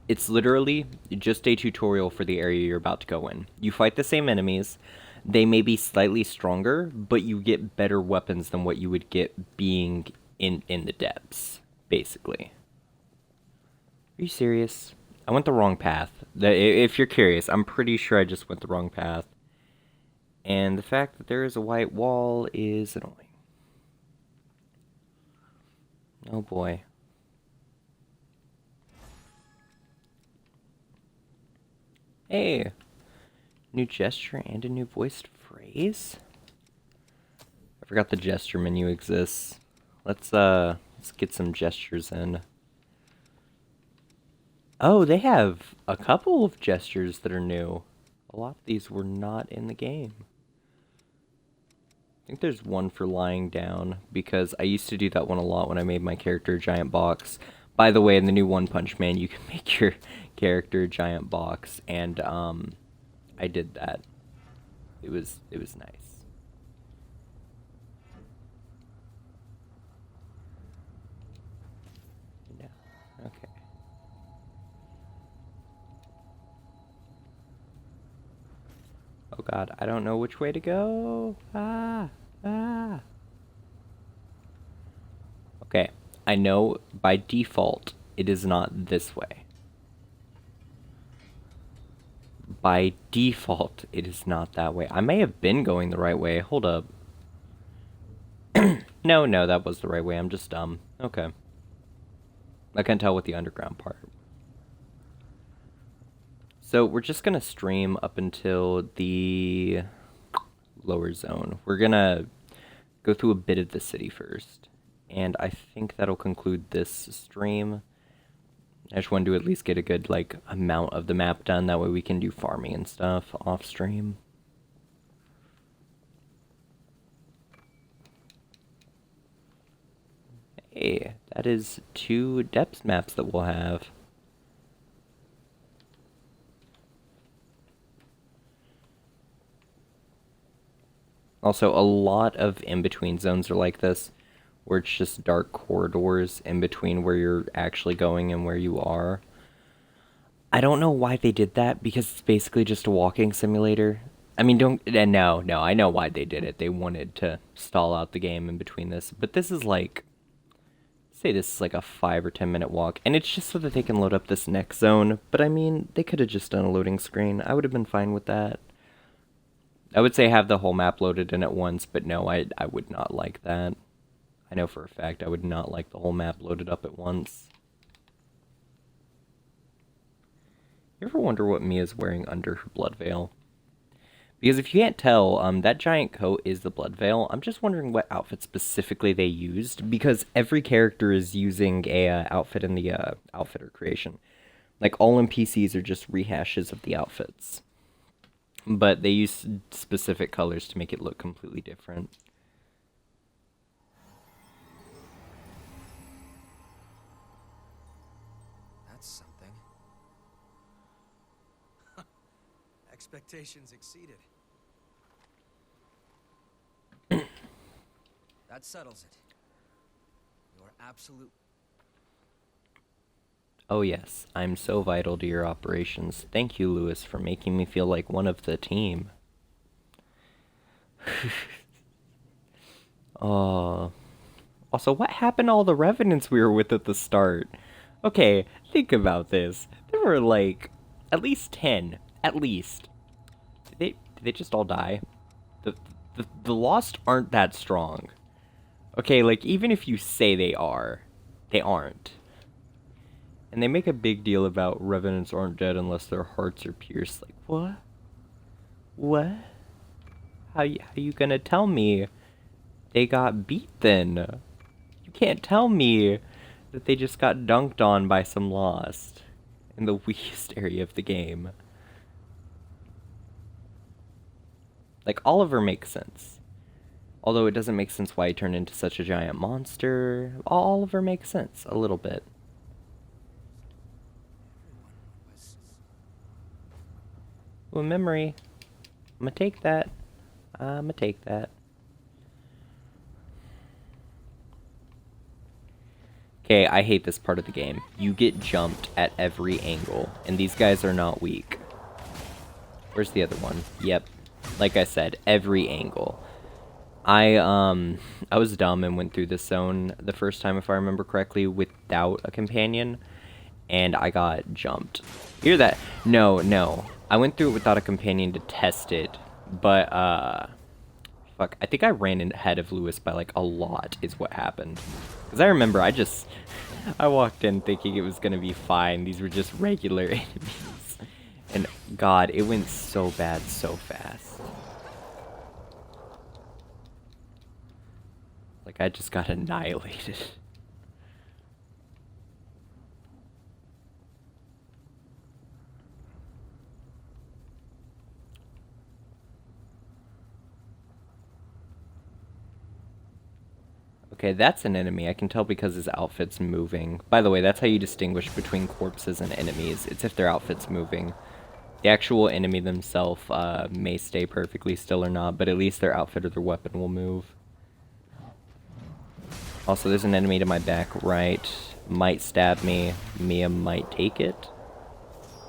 it's literally just a tutorial for the area you're about to go in. You fight the same enemies. They may be slightly stronger, but you get better weapons than what you would get being in the depths, basically. Are you serious? I went the wrong path. If you're curious, I'm pretty sure I just went the wrong path. And the fact that there is a white wall is annoying. Oh boy. Hey! New gesture and a new voiced phrase? I forgot the gesture menu exists. Let's get some gestures in. Oh, they have a couple of gestures that are new. A lot of these were not in the game. I think there's one for lying down, because I used to do that one a lot when I made my character a giant box. By the way, in the new One Punch Man, you can make your character a giant box, and I did that. It was nice. Yeah. Okay. Oh god, I don't know which way to go. Okay, I know by default it is not this way. By default, it is not that way. I may have been going the right way. Hold up. No, that was the right way. I'm just dumb. Okay. I can tell with the underground part. So we're just gonna stream up until the lower zone. We're gonna go through a bit of the city first, and I think that'll conclude this stream. I just wanted to at least get a good, like, amount of the map done. That way we can do farming and stuff off stream. Hey, that is 2 depth maps that we'll have. Also, a lot of in-between zones are like this, where it's just dark corridors in between where you're actually going and where you are. I don't know why they did that, because it's basically just a walking simulator. I mean, no, I know why they did it. They wanted to stall out the game in between this, but this is like, say this is like a 5 or 10 minute walk, and it's just so that they can load up this next zone, but I mean, they could have just done a loading screen. I would have been fine with that. I would say have the whole map loaded in at once, but no, I would not like that. I know for a fact I would not like the whole map loaded up at once. You ever wonder what Mia's wearing under her blood veil? Because if you can't tell, that giant coat is the blood veil. I'm just wondering what outfit specifically they used, because every character is using a outfit in the outfitter creation. Like, all NPCs are just rehashes of the outfits. But they use specific colors to make it look completely different. That's something. Expectations exceeded. That settles it. You're absolute. Oh yes, I'm so vital to your operations. Thank you, Lewis, for making me feel like one of the team. Oh. Also, what happened to all the revenants we were with at the start? Okay, think about this. There were like at least 10. At least. Did they just all die? The Lost aren't that strong. Okay, like, even if you say they are, they aren't. And they make a big deal about revenants aren't dead unless their hearts are pierced. Like, what? What? How you gonna tell me they got beat then? You can't tell me that they just got dunked on by some Lost in the weakest area of the game. Like, Oliver makes sense. Although it doesn't make sense why he turned into such a giant monster. Oliver makes sense, a little bit. Well, memory. I'm gonna take that. I'm gonna take that. Okay, I hate this part of the game. You get jumped at every angle, and these guys are not weak. Where's the other one? Yep. Like I said, every angle. I was dumb and went through this zone the first time, if I remember correctly, without a companion, and I got jumped. Hear that? No. I went through it without a companion to test it, but, fuck, I think I ran ahead of Lewis by, like, a lot is what happened. Because I remember I walked in thinking it was gonna be fine. These were just regular enemies. And, God, it went so bad so fast. Like, I just got annihilated. Okay, that's an enemy. I can tell because his outfit's moving. By the way, that's how you distinguish between corpses and enemies. It's if their outfit's moving. The actual enemy themselves may stay perfectly still or not, but at least their outfit or their weapon will move. Also, there's an enemy to my back right. Might stab me. Mia might take it.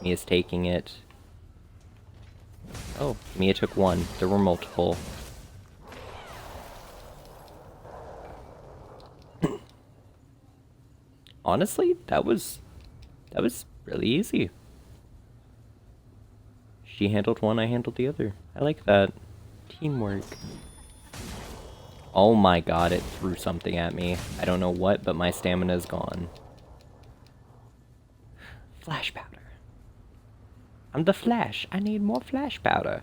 Mia's taking it. Oh, Mia took one. There were multiple. Honestly, that was really easy. She handled one, I handled the other. I like that. Teamwork. Oh my god, it threw something at me. I don't know what, but my stamina is gone. Flash powder. I'm the Flash. I need more flash powder.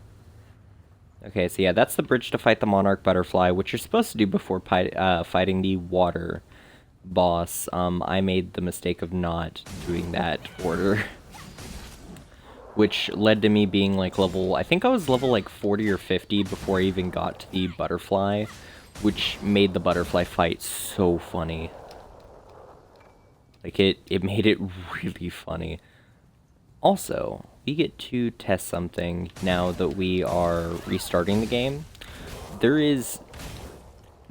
Okay, so yeah, that's the bridge to fight the monarch butterfly, which you're supposed to do before fighting the water boss. I made the mistake of not doing that order. Which led to me being like level, I think I was level like 40 or 50 before I even got to the butterfly, which made the butterfly fight so funny. Like it made it really funny. Also, we get to test something now that we are restarting the game.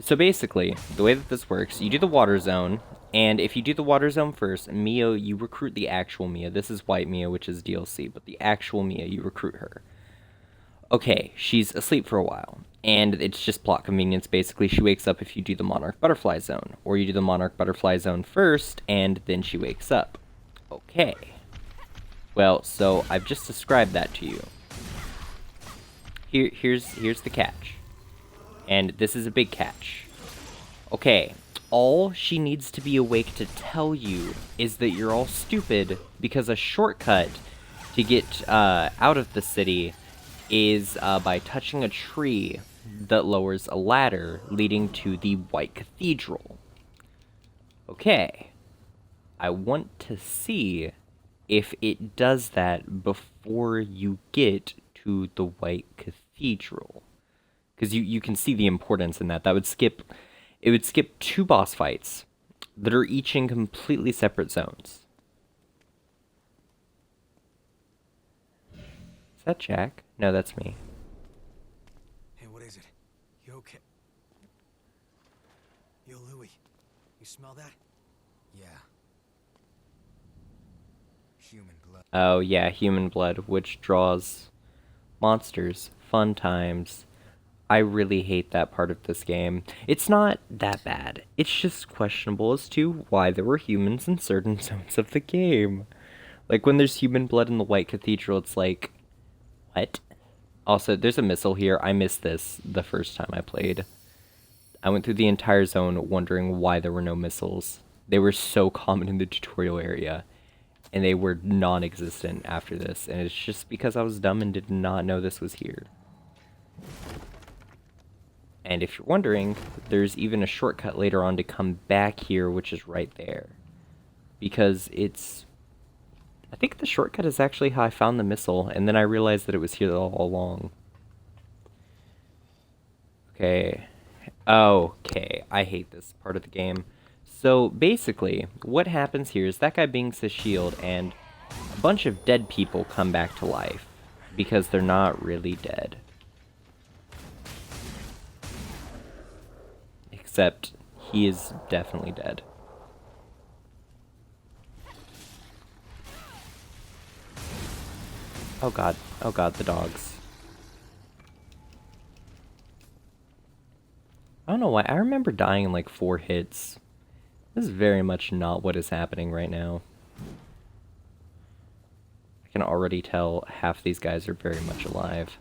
So basically, the way that this works, you do the water zone, and if you do the water zone first, Mia, you recruit the actual Mia. This is White Mia, which is DLC, but the actual Mia, you recruit her. Okay, she's asleep for a while, and it's just plot convenience. Basically, she wakes up if you do the Monarch Butterfly Zone, or you do the Monarch Butterfly Zone first, and then she wakes up. Okay. Well, so I've just described that to you. Here's the catch. And this is a big catch. Okay, all she needs to be awake to tell you is that you're all stupid because a shortcut to get out of the city is by touching a tree that lowers a ladder leading to the White Cathedral. Okay, I want to see if it does that before you get to the White Cathedral. Because you can see the importance in that. It would skip 2 boss fights that are each in completely separate zones. Is that Jack? No, that's me. Hey, what is it? You okay? Yo, Louie, you smell that? Yeah. Human blood. Oh yeah, human blood, which draws monsters. Fun times. I really hate that part of this game. It's not that bad. It's just questionable as to why there were humans in certain zones of the game. Like, when there's human blood in the White Cathedral, it's like, what? Also, there's a missile here. I missed this the first time I played. I went through the entire zone wondering why there were no missiles. They were so common in the tutorial area, and they were non-existent after this, and it's just because I was dumb and did not know this was here. And if you're wondering, there's even a shortcut later on to come back here, which is right there. Because I think the shortcut is actually how I found the missile, and then I realized that it was here all along. Okay. Okay, I hate this part of the game. So, basically, what happens here is that guy bings his shield, and a bunch of dead people come back to life. Because they're not really dead. Except, he is definitely dead. Oh god, the dogs. I don't know why, I remember dying in like 4 hits. This is very much not what is happening right now. I can already tell half these guys are very much alive.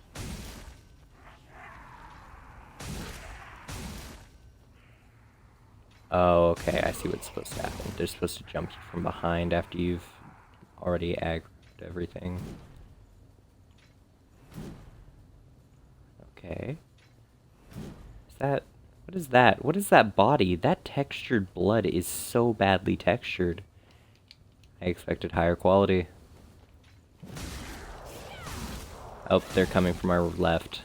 Oh, okay, I see what's supposed to happen. They're supposed to jump you from behind after you've already aggroed everything. Okay. What is that? What is that body? That textured blood is so badly textured. I expected higher quality. Oh, they're coming from our left,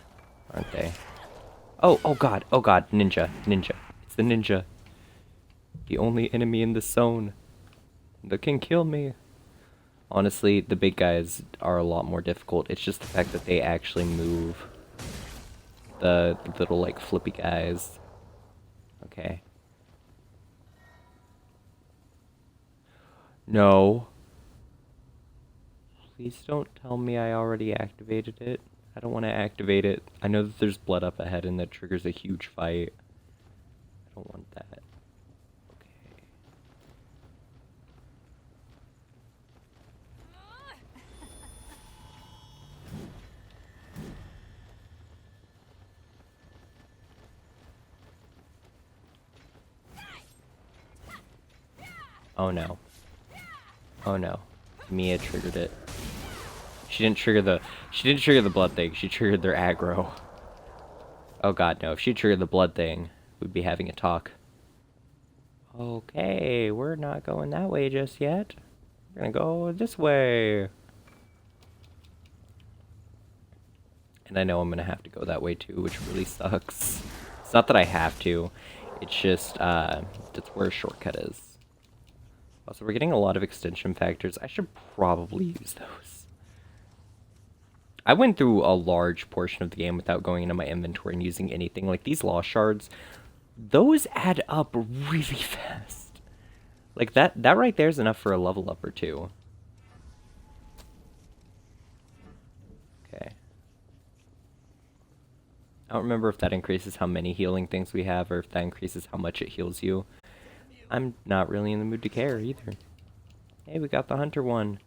aren't they? Oh god, ninja. It's the ninja. The only enemy in the zone that can kill me. Honestly, the big guys are a lot more difficult. It's just the fact that they actually move. The little, like, flippy guys. Okay. No. Please don't tell me I already activated it. I don't want to activate it. I know that there's blood up ahead and that triggers a huge fight. I don't want that. Oh no. Oh no. Mia triggered it. She didn't trigger the blood thing, she triggered their aggro. Oh god, no. If she triggered the blood thing, we'd be having a talk. Okay, we're not going that way just yet. We're gonna go this way. And I know I'm gonna have to go that way too, which really sucks. It's not that I have to. It's just, that's where a shortcut is. Also, we're getting a lot of extension factors. I should probably use those. I went through a large portion of the game without going into my inventory and using anything. Like, these lost shards, those add up really fast. Like, that right there is enough for a level up or two. Okay. I don't remember if that increases how many healing things we have or if that increases how much it heals you. I'm not really in the mood to care either. Hey, we got the hunter one.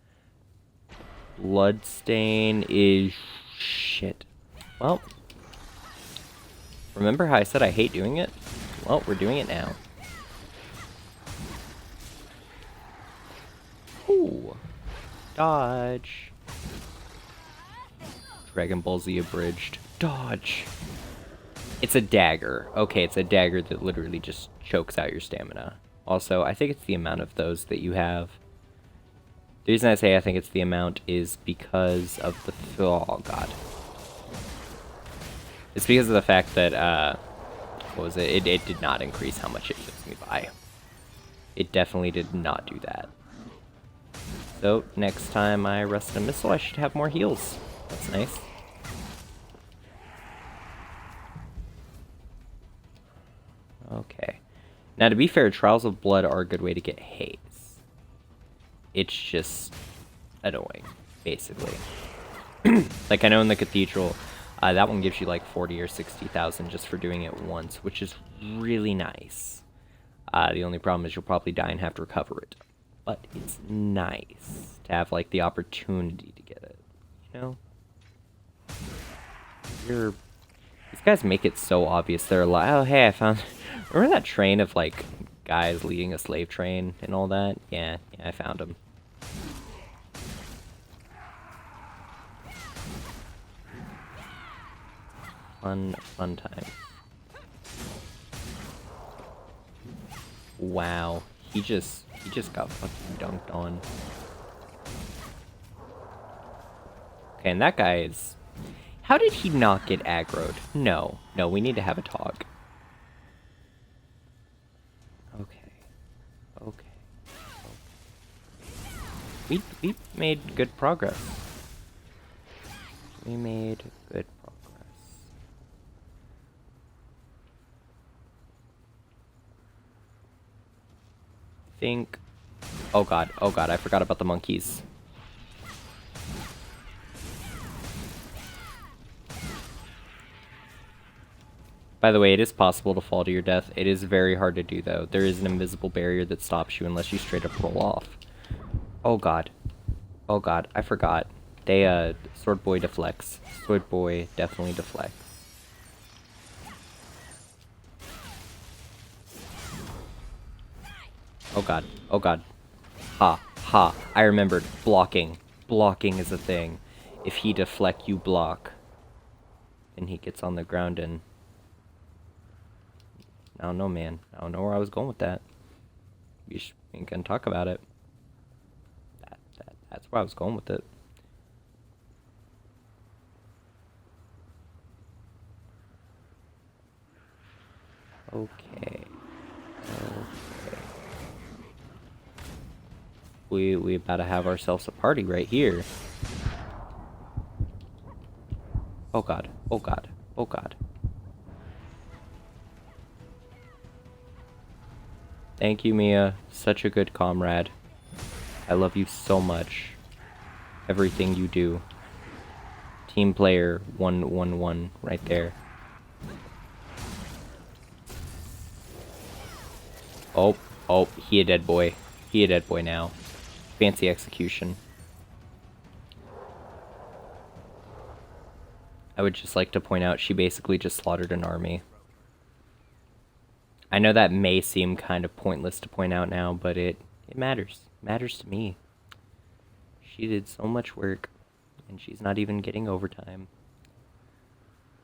Bloodstain is shit. Well, remember how I said I hate doing it? Well, we're doing it now. Ooh. Dodge. Dragon Ball Z abridged. Dodge. It's a dagger. Okay, it's a dagger that literally just chokes out your stamina. Also, I think it's the amount of those that you have. The reason I say I think it's the amount is because of the... Oh, God. It's because of the fact that, what was it? It did not increase how much it heals me by. It definitely did not do that. So, next time I rest a missile, I should have more heals. That's nice. Okay. Now, to be fair, Trials of Blood are a good way to get haze. It's just annoying, basically. Like, I know in the Cathedral, that one gives you like 40 or 60,000 just for doing it once, which is really nice. The only problem is you'll probably die and have to recover it. But it's nice to have, like, the opportunity to get it, you know? These guys make it so obvious. They're like, oh, hey, I found... Remember that train of, like, guys leading a slave train and all that? Yeah, I found them. Fun time. Wow, he just got fucking dunked on. Okay, and that guy is... How did he not get aggroed? No, we need to have a talk. Okay. We made good progress. We made good progress. Think... Oh god, I forgot about the monkeys. By the way, it is possible to fall to your death. It is very hard to do, though. There is an invisible barrier that stops you unless you straight up roll off. Oh god, I forgot. They, Sword Boy deflects. Sword Boy definitely deflects. Oh god. Ha. I remembered. Blocking. Blocking is a thing. If he deflect, you block. And he gets on the ground and... I don't know, man. I don't know where I was going with that. We ain't gonna talk about it. That's where I was going with it. Okay. We about to have ourselves a party right here. Oh god. Thank you, Mia. Such a good comrade. I love you so much. Everything you do. Team player 111 right there. Oh, he a dead boy. He a dead boy now. Fancy execution. I would just like to point out she basically just slaughtered an army. I know that may seem kind of pointless to point out now, but it matters. It matters to me. She did so much work, and she's not even getting overtime.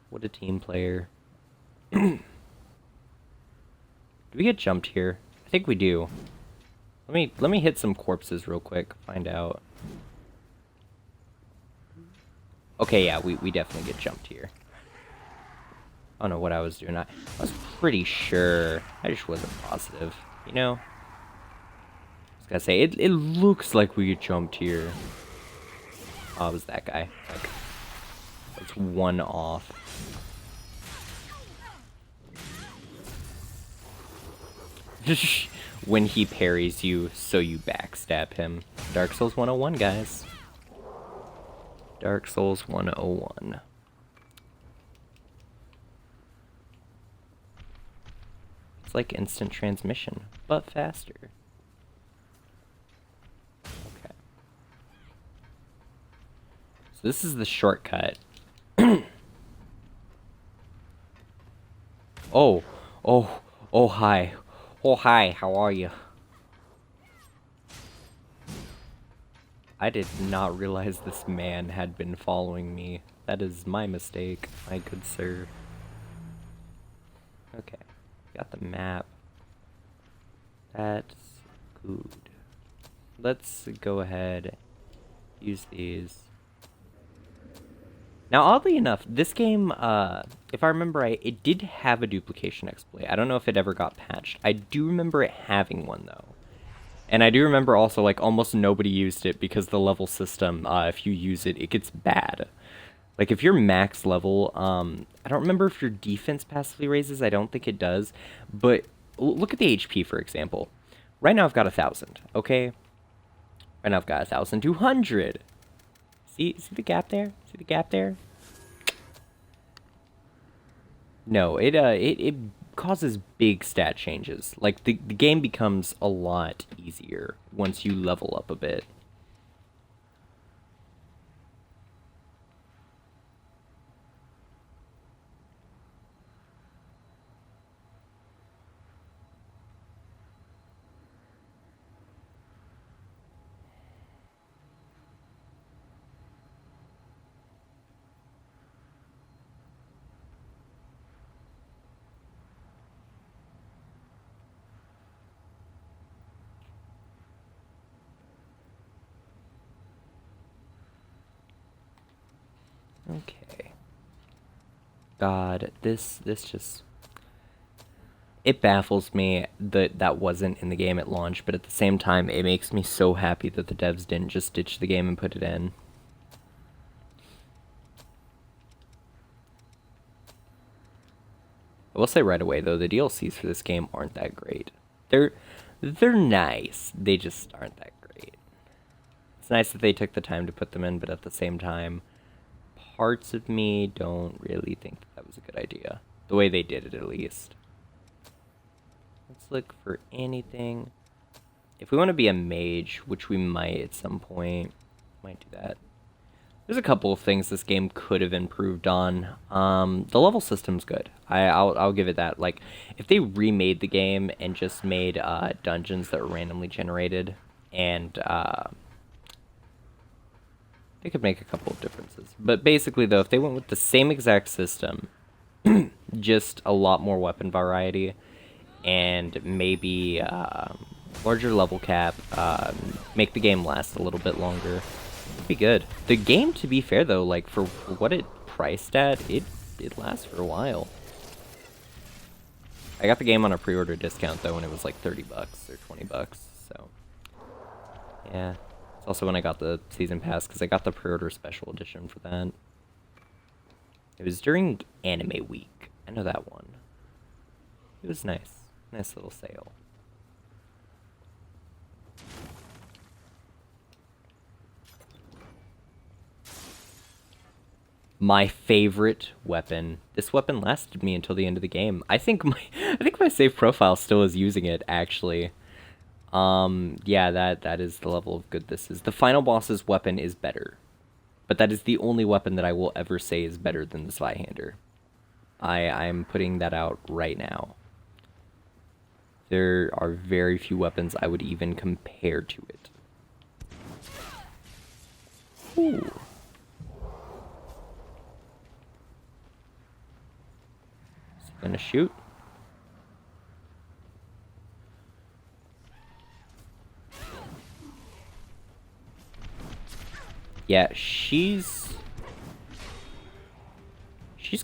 What a team player. Do we get jumped here? I think we do. Let me hit some corpses real quick, find out. Okay, yeah, we definitely get jumped here. I don't know what I was doing. I was pretty sure. I just wasn't positive, you know? I was gonna say, it looks like we get jumped here. Oh, it was that guy. Like, it's one off. When he parries you, so you backstab him. Dark Souls 101, guys. Dark Souls 101. It's like instant transmission, but faster. Okay. So this is the shortcut. Oh, hi. Oh, hi, how are you? I did not realize this man had been following me. That is my mistake, my good sir. Okay, got the map. That's good. Let's go ahead, use these. Now, oddly enough, this game, if I remember right, it did have a duplication exploit. I don't know if it ever got patched. I do remember it having one, though. And I do remember also, like, almost nobody used it because the level system, if you use it, it gets bad. Like, if you're max level, I don't remember if your defense passively raises. I don't think it does. But look at the HP, for example. Right now I've got 1,000, okay? Right now I've got 1,200. See the gap there? See the gap there? No, it causes big stat changes. Like, the game becomes a lot easier once you level up a bit. Okay. God, this just... It baffles me that that wasn't in the game at launch, but at the same time, it makes me so happy that the devs didn't just ditch the game and put it in. I will say right away, though, the DLCs for this game aren't that great. They're nice, they just aren't that great. It's nice that they took the time to put them in, but at the same time, parts of me don't really think that was a good idea. The way they did it, at least. Let's look for anything. If we want to be a mage, which we might at some point, might do that. There's a couple of things this game could have improved on. The level system's good. I'll give it that. Like, if they remade the game and just made dungeons that were randomly generated, and they could make a couple of differences. But basically, though, if they went with the same exact system, just a lot more weapon variety, and maybe larger level cap, make the game last a little bit longer, it'd be good. The game, to be fair, though, like, for what it priced at, it lasts for a while. I got the game on a pre-order discount, though, and it was like 30 bucks or 20 bucks, so yeah. It's also when I got the season pass, because I got the pre-order special edition for that. It was during Anime Week. I know that one. It was nice. Nice little sale. My favorite weapon. This weapon lasted me until the end of the game. I think my save profile still is using it, actually. Yeah, that is the level of good this is. The final boss's weapon is better. But that is the only weapon that I will ever say is better than the Zweihander. I'm putting that out right now. There are very few weapons I would even compare to it. Ooh. shoot. Yeah, she's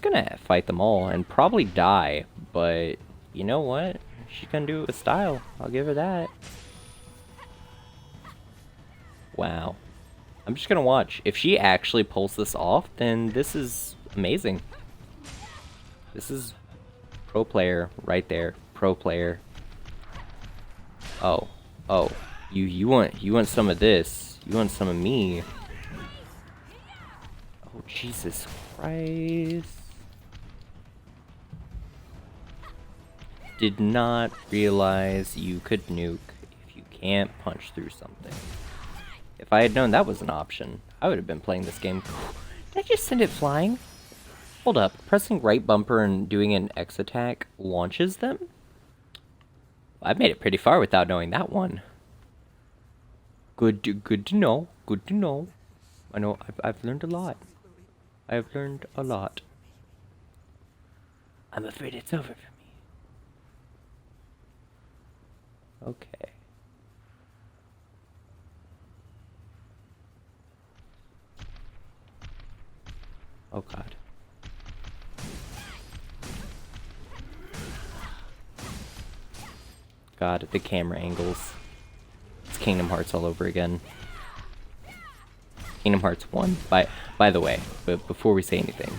gonna fight them all and probably die, but you know what? She's gonna do it with style. I'll give her that. Wow. I'm just gonna watch. If she actually pulls this off, then this is amazing. This is pro player right there. Pro player. Oh. Oh. You want some of this. You want some of me. Oh, Jesus Christ. Did not realize you could nuke if you can't punch through something. If I had known that was an option, I would have been playing this game. Did I just send it flying? Hold up. Pressing right bumper and doing an X attack launches them? I've made it pretty far without knowing that one. Good to know. Good to know. I know I've learned a lot. I have learned a lot. I'm afraid it's over for me. Okay. Oh god. God, the camera angles. It's Kingdom Hearts all over again. Kingdom Hearts 1. By the way, but before we say anything,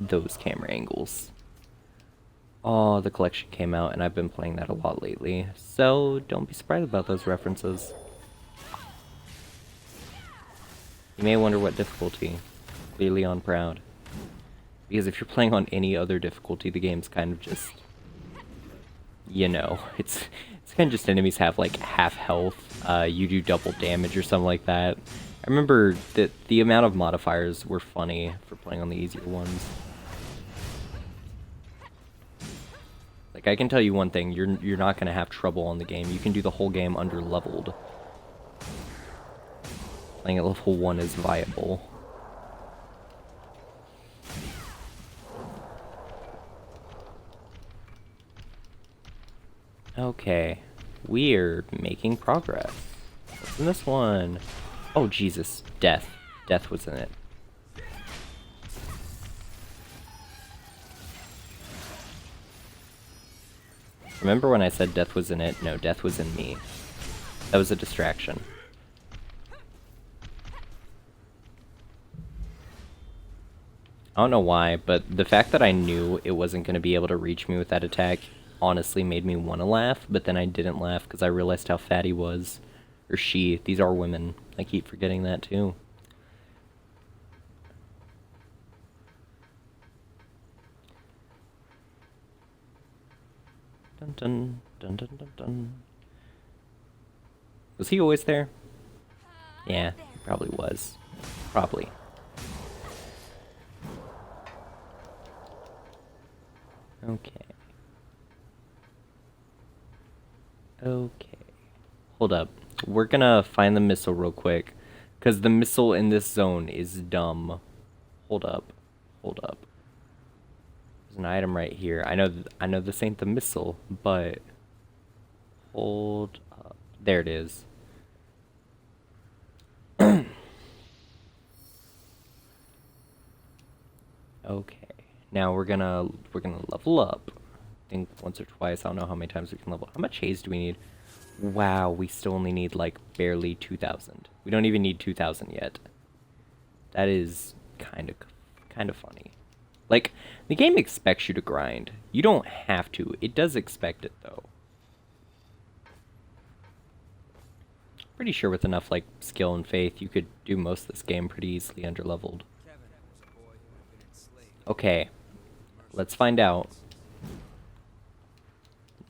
those camera angles. Oh, the collection came out and I've been playing that a lot lately, so don't be surprised about those references. You may wonder what difficulty. Clearly on proud. Because if you're playing on any other difficulty, the game's kind of just, you know, it's kind of just enemies have like half health, you do double damage or something like that. I remember that the amount of modifiers were funny for playing on the easier ones. Like, I can tell you one thing, you're not gonna have trouble on the game. You can do the whole game under leveled. Playing at level 1 is viable. Okay, we're making progress. What's in this one? Oh, Jesus. Death. Death was in it. Remember when I said death was in it? No, death was in me. That was a distraction. I don't know why, but the fact that I knew it wasn't going to be able to reach me with that attack honestly made me want to laugh, but then I didn't laugh because I realized how fat he was. Or she. These are women. I keep forgetting that too. Dun dun dun dun dun dun. Was he always there? Yeah, he probably was. Probably. Okay. Okay. Hold up. We're gonna find the missile real quick. Because the missile in this zone is dumb. Hold up. Hold up. There's an item right here. I know this ain't the missile, but... Hold up. There it is. Okay. Now we're gonna level up. I think once or twice. I don't know how many times we can level. How much haze do we need? Wow, we still only need like barely 2,000. We don't even need 2,000 yet. That is kind of funny. Like, the game expects you to grind. You don't have to. It does expect it though. Pretty sure with enough like skill and faith, you could do most of this game pretty easily underleveled. Okay, let's find out.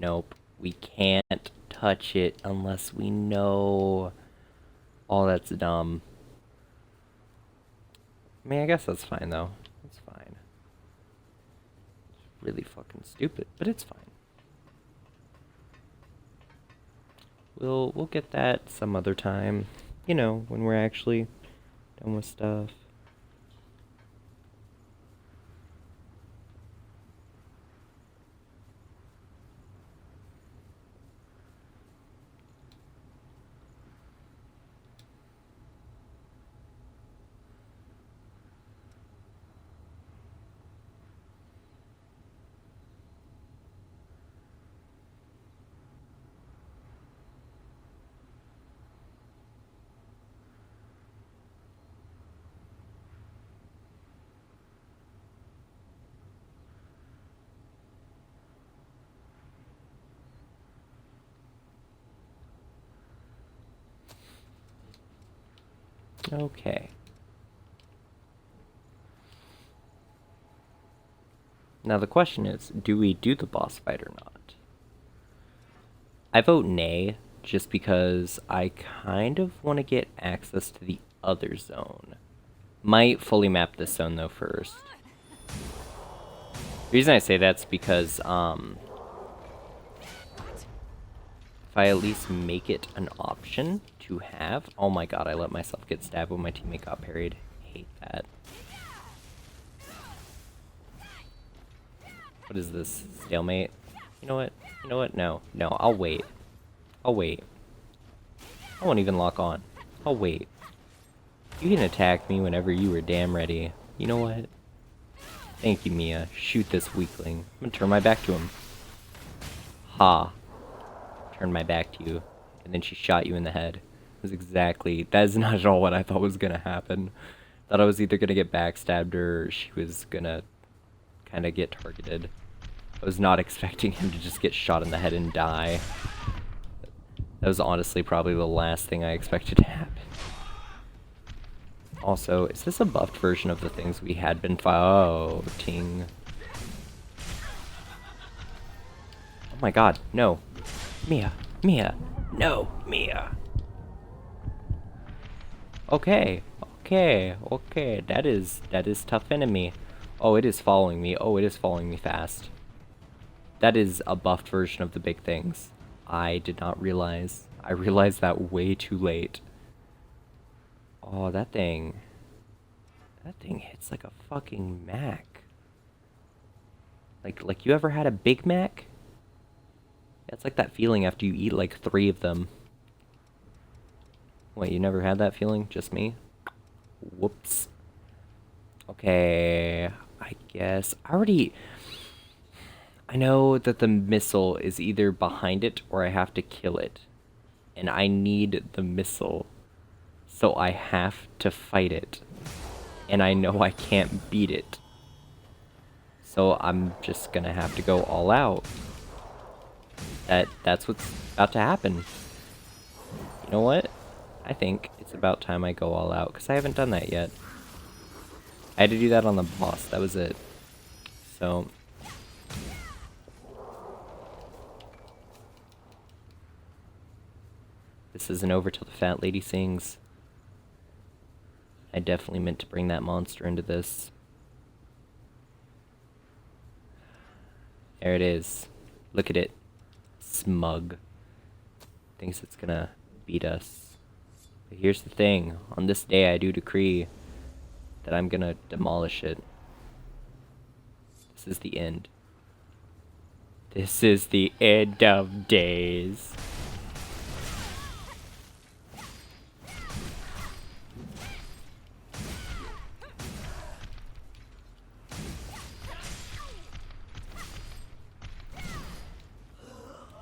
Nope, we can't touch it unless we know. Oh, that's dumb. I mean, I guess that's fine though. That's fine. It's really fucking stupid, but it's fine. We'll get that some other time. You know, when we're actually done with stuff. Okay. Now the question is, do we do the boss fight or not? I vote nay, just because I kind of want to get access to the other zone. Might fully map this zone though first. The reason I say that's because, if I at least make it an option to have... Oh my god, I let myself get stabbed when my teammate got parried. Hate that. What is this? Stalemate? You know what? You know what? No. No, I'll wait. I'll wait. I won't even lock on. I'll wait. You can attack me whenever you are damn ready. You know what? Thank you, Mia. Shoot this weakling. I'm gonna turn my back to him. Ha. Turn my back to you. And then she shot you in the head. That is not at all what I thought was gonna happen. Thought I was either gonna get backstabbed or she was gonna kind of get targeted. I was not expecting him to just get shot in the head and die. That was honestly probably the last thing I expected to happen. Also, is this a buffed version of the things we had been fighting? Oh my god, no. Mia, Mia, no, Mia. Okay, okay, okay, that is tough enemy. Oh, it is following me. Oh, it is following me fast. That is a buffed version of the big things. I did not realize. I realized that way too late. Oh, that thing hits like a fucking Mac. Like you ever had a Big Mac? Yeah, it's like that feeling after you eat like 3 of them. Wait, you never had that feeling? Just me? Whoops. Okay, I guess I know that the missile is either behind it or I have to kill it. And I need the missile. So I have to fight it. And I know I can't beat it. So I'm just gonna have to go all out. That's what's about to happen. You know what? I think it's about time I go all out, because I haven't done that yet. I had to do that on the boss, that was it. So... this isn't over till the fat lady sings. I definitely meant to bring that monster into this. There it is. Look at it. Smug. Thinks it's gonna beat us. But here's the thing. On this day I do decree that I'm gonna demolish it. This is the end. This is the end of days.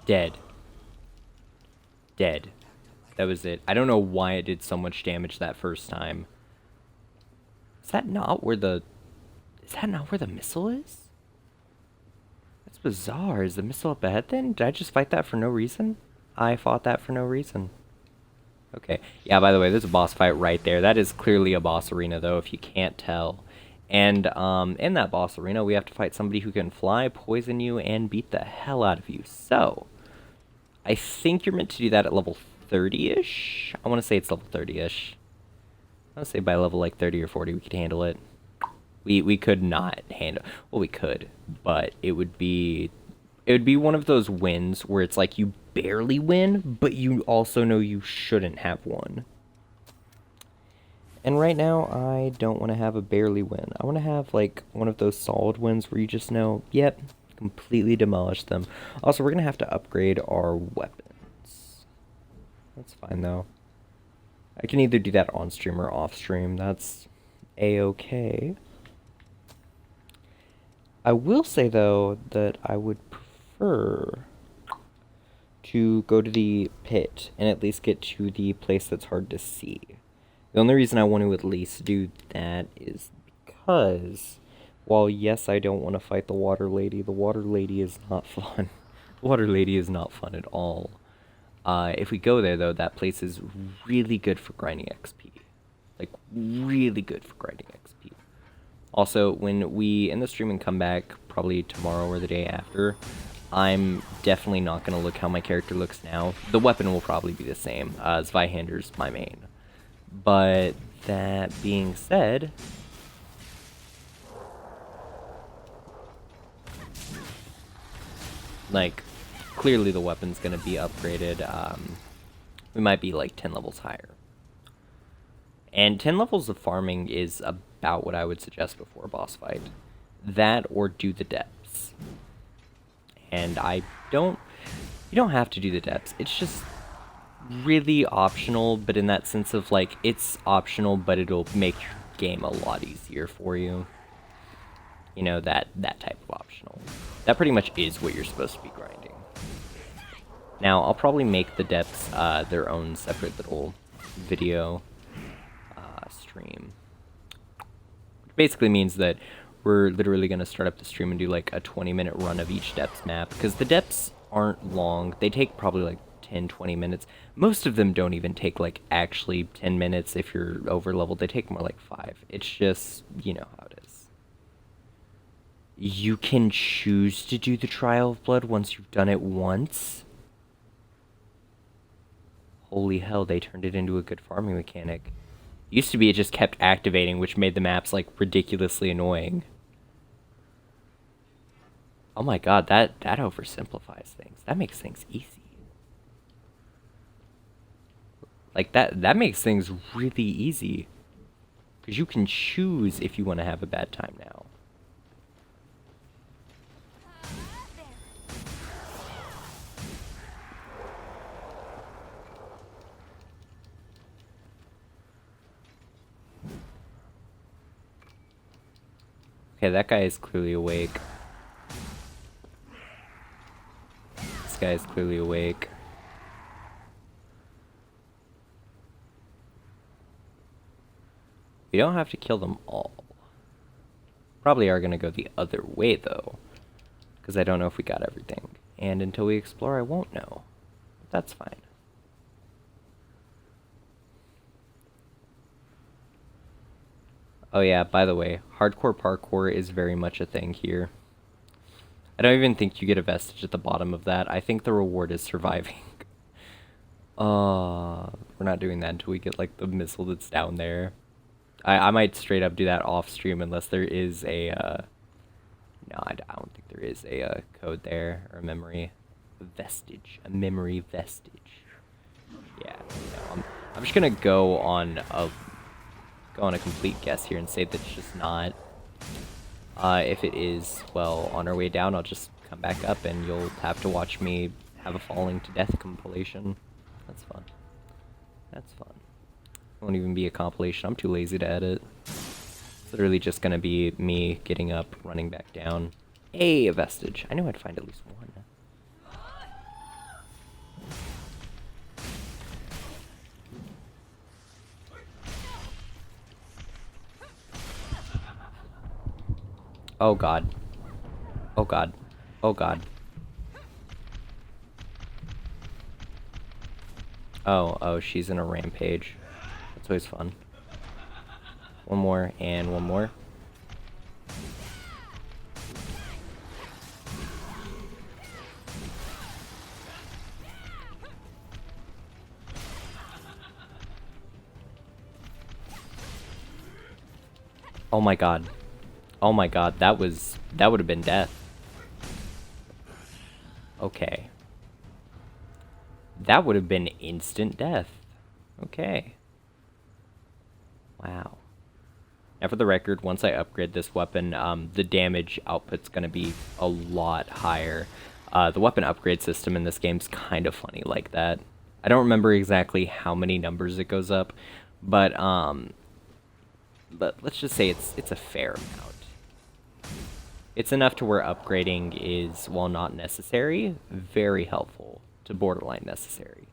Dead. Dead. That was it. I don't know why it did so much damage that first time. Is that not where the missile is? That's bizarre. Is the missile up ahead then? Did I just fight that for no reason? I fought that for no reason. Okay. Yeah, by the way, there's a boss fight right there. That is clearly a boss arena, though, if you can't tell. And in that boss arena, we have to fight somebody who can fly, poison you, and beat the hell out of you. So, I think you're meant to do that at level 30-ish? I want to say it's level 30-ish. I want to say by level like 30 or 40 we could handle it. We could not handle... well, we could, but it would be one of those wins where it's like you barely win, but you also know you shouldn't have won. And right now, I don't want to have a barely win. I want to have, like, one of those solid wins where you just know, yep, completely demolish them. Also, we're going to have to upgrade our weapons. That's fine, though. I can either do that on stream or off stream. That's a-okay. I will say, though, that I would prefer to go to the pit and at least get to the place that's hard to see. The only reason I want to at least do that is because, while yes, I don't want to fight the water lady is not fun. The water lady is not fun at all. If we go there, though, that place is really good for grinding XP. Like, really good for grinding XP. Also, when we end the stream and come back, probably tomorrow or the day after, I'm definitely not going to look how my character looks now. The weapon will probably be the same. Zweihander's my main. But that being said, like, clearly the weapon's going to be upgraded. We might be like 10 levels higher. And 10 levels of farming is about what I would suggest before a boss fight. That or do the depths. And you don't have to do the depths. It's just really optional, but in that sense of like, it's optional, but it'll make your game a lot easier for you. You know, that type of optional. That pretty much is what you're supposed to be grinding. Now, I'll probably make the depths their own separate little video stream. Which basically means that we're literally going to start up the stream and do like a 20-minute run of each depths map, because the depths aren't long. They take probably like 10-20 minutes. Most of them don't even take like actually 10 minutes if you're over leveled. They take more like 5. It's just, you know how it is. You can choose to do the Trial of Blood once you've done it once. Holy hell, they turned it into a good farming mechanic. Used to be it just kept activating, which made the maps like ridiculously annoying. Oh my god, that oversimplifies things. That makes things easy. Like that makes things really easy. Because you can choose if you want to have a bad time now. Okay, that guy is clearly awake. This guy is clearly awake. We don't have to kill them all. Probably are going to go the other way, though. Because I don't know if we got everything. And until we explore, I won't know. But that's fine. Oh yeah, by the way, hardcore parkour is very much a thing here. I don't even think you get a vestige at the bottom of that. I think the reward is surviving. We're not doing that until we get like the missile that's down there. I might straight up do that off stream unless there is a no, I don't think there is a code there or a memory vestige, a memory vestige. Yeah, no, I'm just gonna go on a complete guess here and say that it's just not. If it is, well, on our way down, I'll just come back up and you'll have to watch me have a falling to death compilation. That's fun. That's fun. It won't even be a compilation. I'm too lazy to edit. It's literally just gonna be me getting up, running back down. Hey, a vestige. I knew I'd find at least one. Oh god. Oh god. Oh god. Oh, she's in a rampage. That's always fun. One more, and one more. Oh my god. Oh my god, that would have been death. Okay. That would have been instant death. Okay. Wow. Now for the record, once I upgrade this weapon, the damage output's gonna be a lot higher. The weapon upgrade system in this game's kind of funny like that. I don't remember exactly how many numbers it goes up, but let's just say it's a fair amount. It's enough to where upgrading is, while not necessary, very helpful to borderline necessary.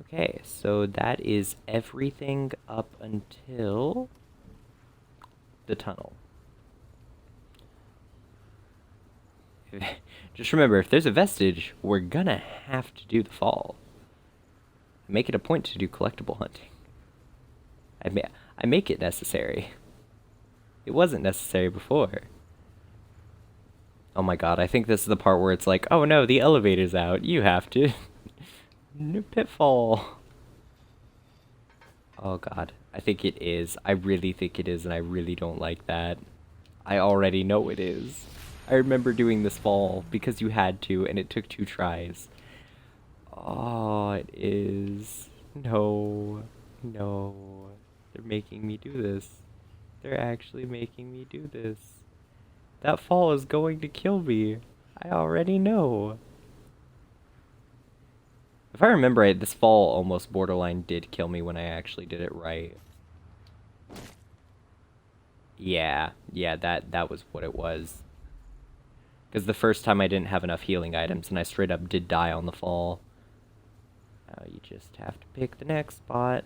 Okay, so that is everything up until the tunnel. Just remember, if there's a vestige, we're gonna have to do the fall. Make it a point to do collectible hunting. I make it necessary. It wasn't necessary before. Oh my god, I think this is the part where it's like, oh no, the elevator's out. You have to. Pitfall. Oh god, I think it is. I really think it is, and I really don't like that. I already know it is. I remember doing this fall because you had to, and it took 2 tries. Oh, it is. No. No. They're making me do this. They're actually making me do this. That fall is going to kill me. I already know. If I remember right, this fall almost borderline did kill me when I actually did it right. Yeah, that was what it was. Because the first time I didn't have enough healing items, and I straight up did die on the fall. Now you just have to pick the next spot.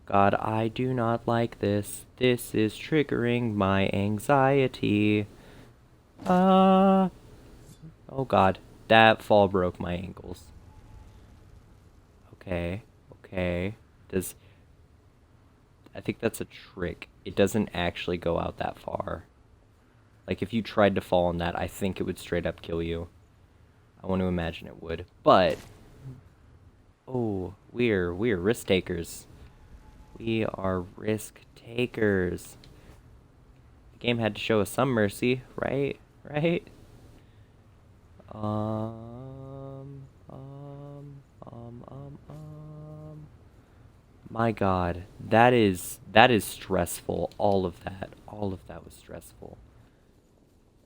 God, I do not like this. This is triggering my anxiety. Oh god, that fall broke my ankles. Okay, okay. I think that's a trick. It doesn't actually go out that far. Like, if you tried to fall on that, I think it would straight up kill you. I want to imagine it would. But, oh, we're risk takers. We are risk takers. The game had to show us some mercy, right? Right? Um, um, um, um, um. My God, that is stressful. All of that was stressful.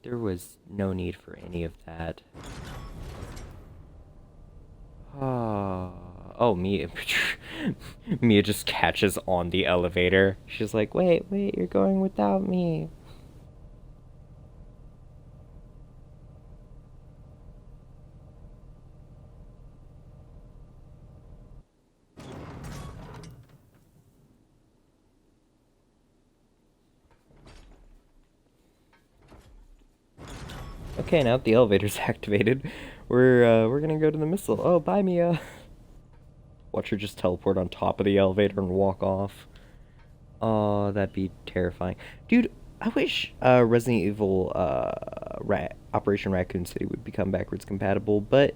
There was no need for any of that. Oh, Mia. Mia just catches on the elevator. She's like, wait, you're going without me. Okay, now that the elevator's activated, we're gonna go to the mistle. Oh, bye, Mia. Watch her just teleport on top of the elevator and walk off. Oh, that'd be terrifying. Dude, I wish Resident Evil Operation Raccoon City would become backwards compatible, but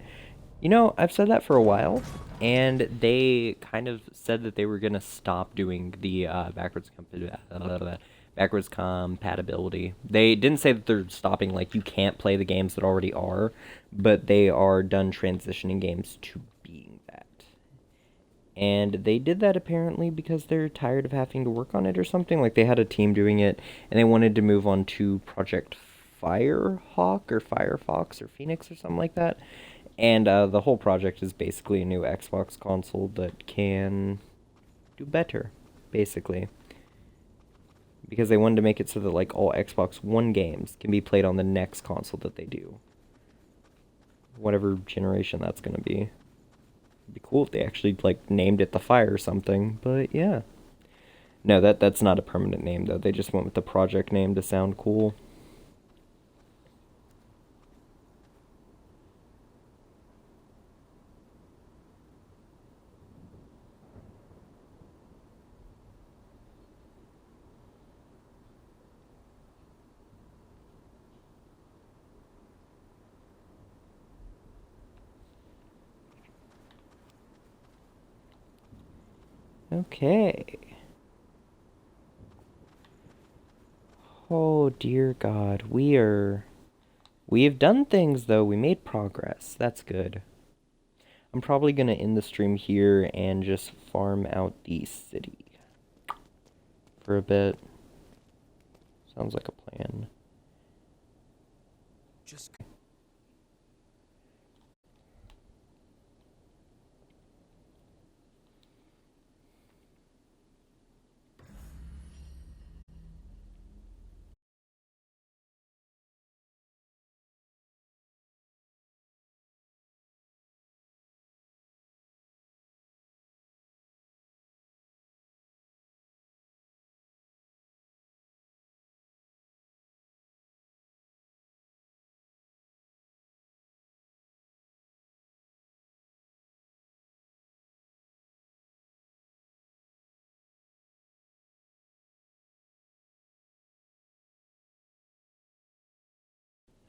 you know, I've said that for a while, and they kind of said that they were gonna stop doing the backwards compatibility. They didn't say that they're stopping, like you can't play the games that already are, but they are done transitioning games to being that. And they did that apparently because they're tired of having to work on it or something. Like they had a team doing it, and they wanted to move on to Project Firehawk or Firefox or Phoenix or something like that. And the whole project is basically a new Xbox console that can do better, basically. Because they wanted to make it so that like all Xbox One games can be played on the next console that they do. Whatever generation that's going to be. It'd be cool if they actually like named it the Fire or something, but yeah. No, that's not a permanent name though. They just went with the project name to sound cool. Okay. Oh dear God, we have done things though. We made progress. That's good. I'm probably gonna end the stream here and just farm out the city for a bit. Sounds like a plan. Just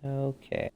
Okay.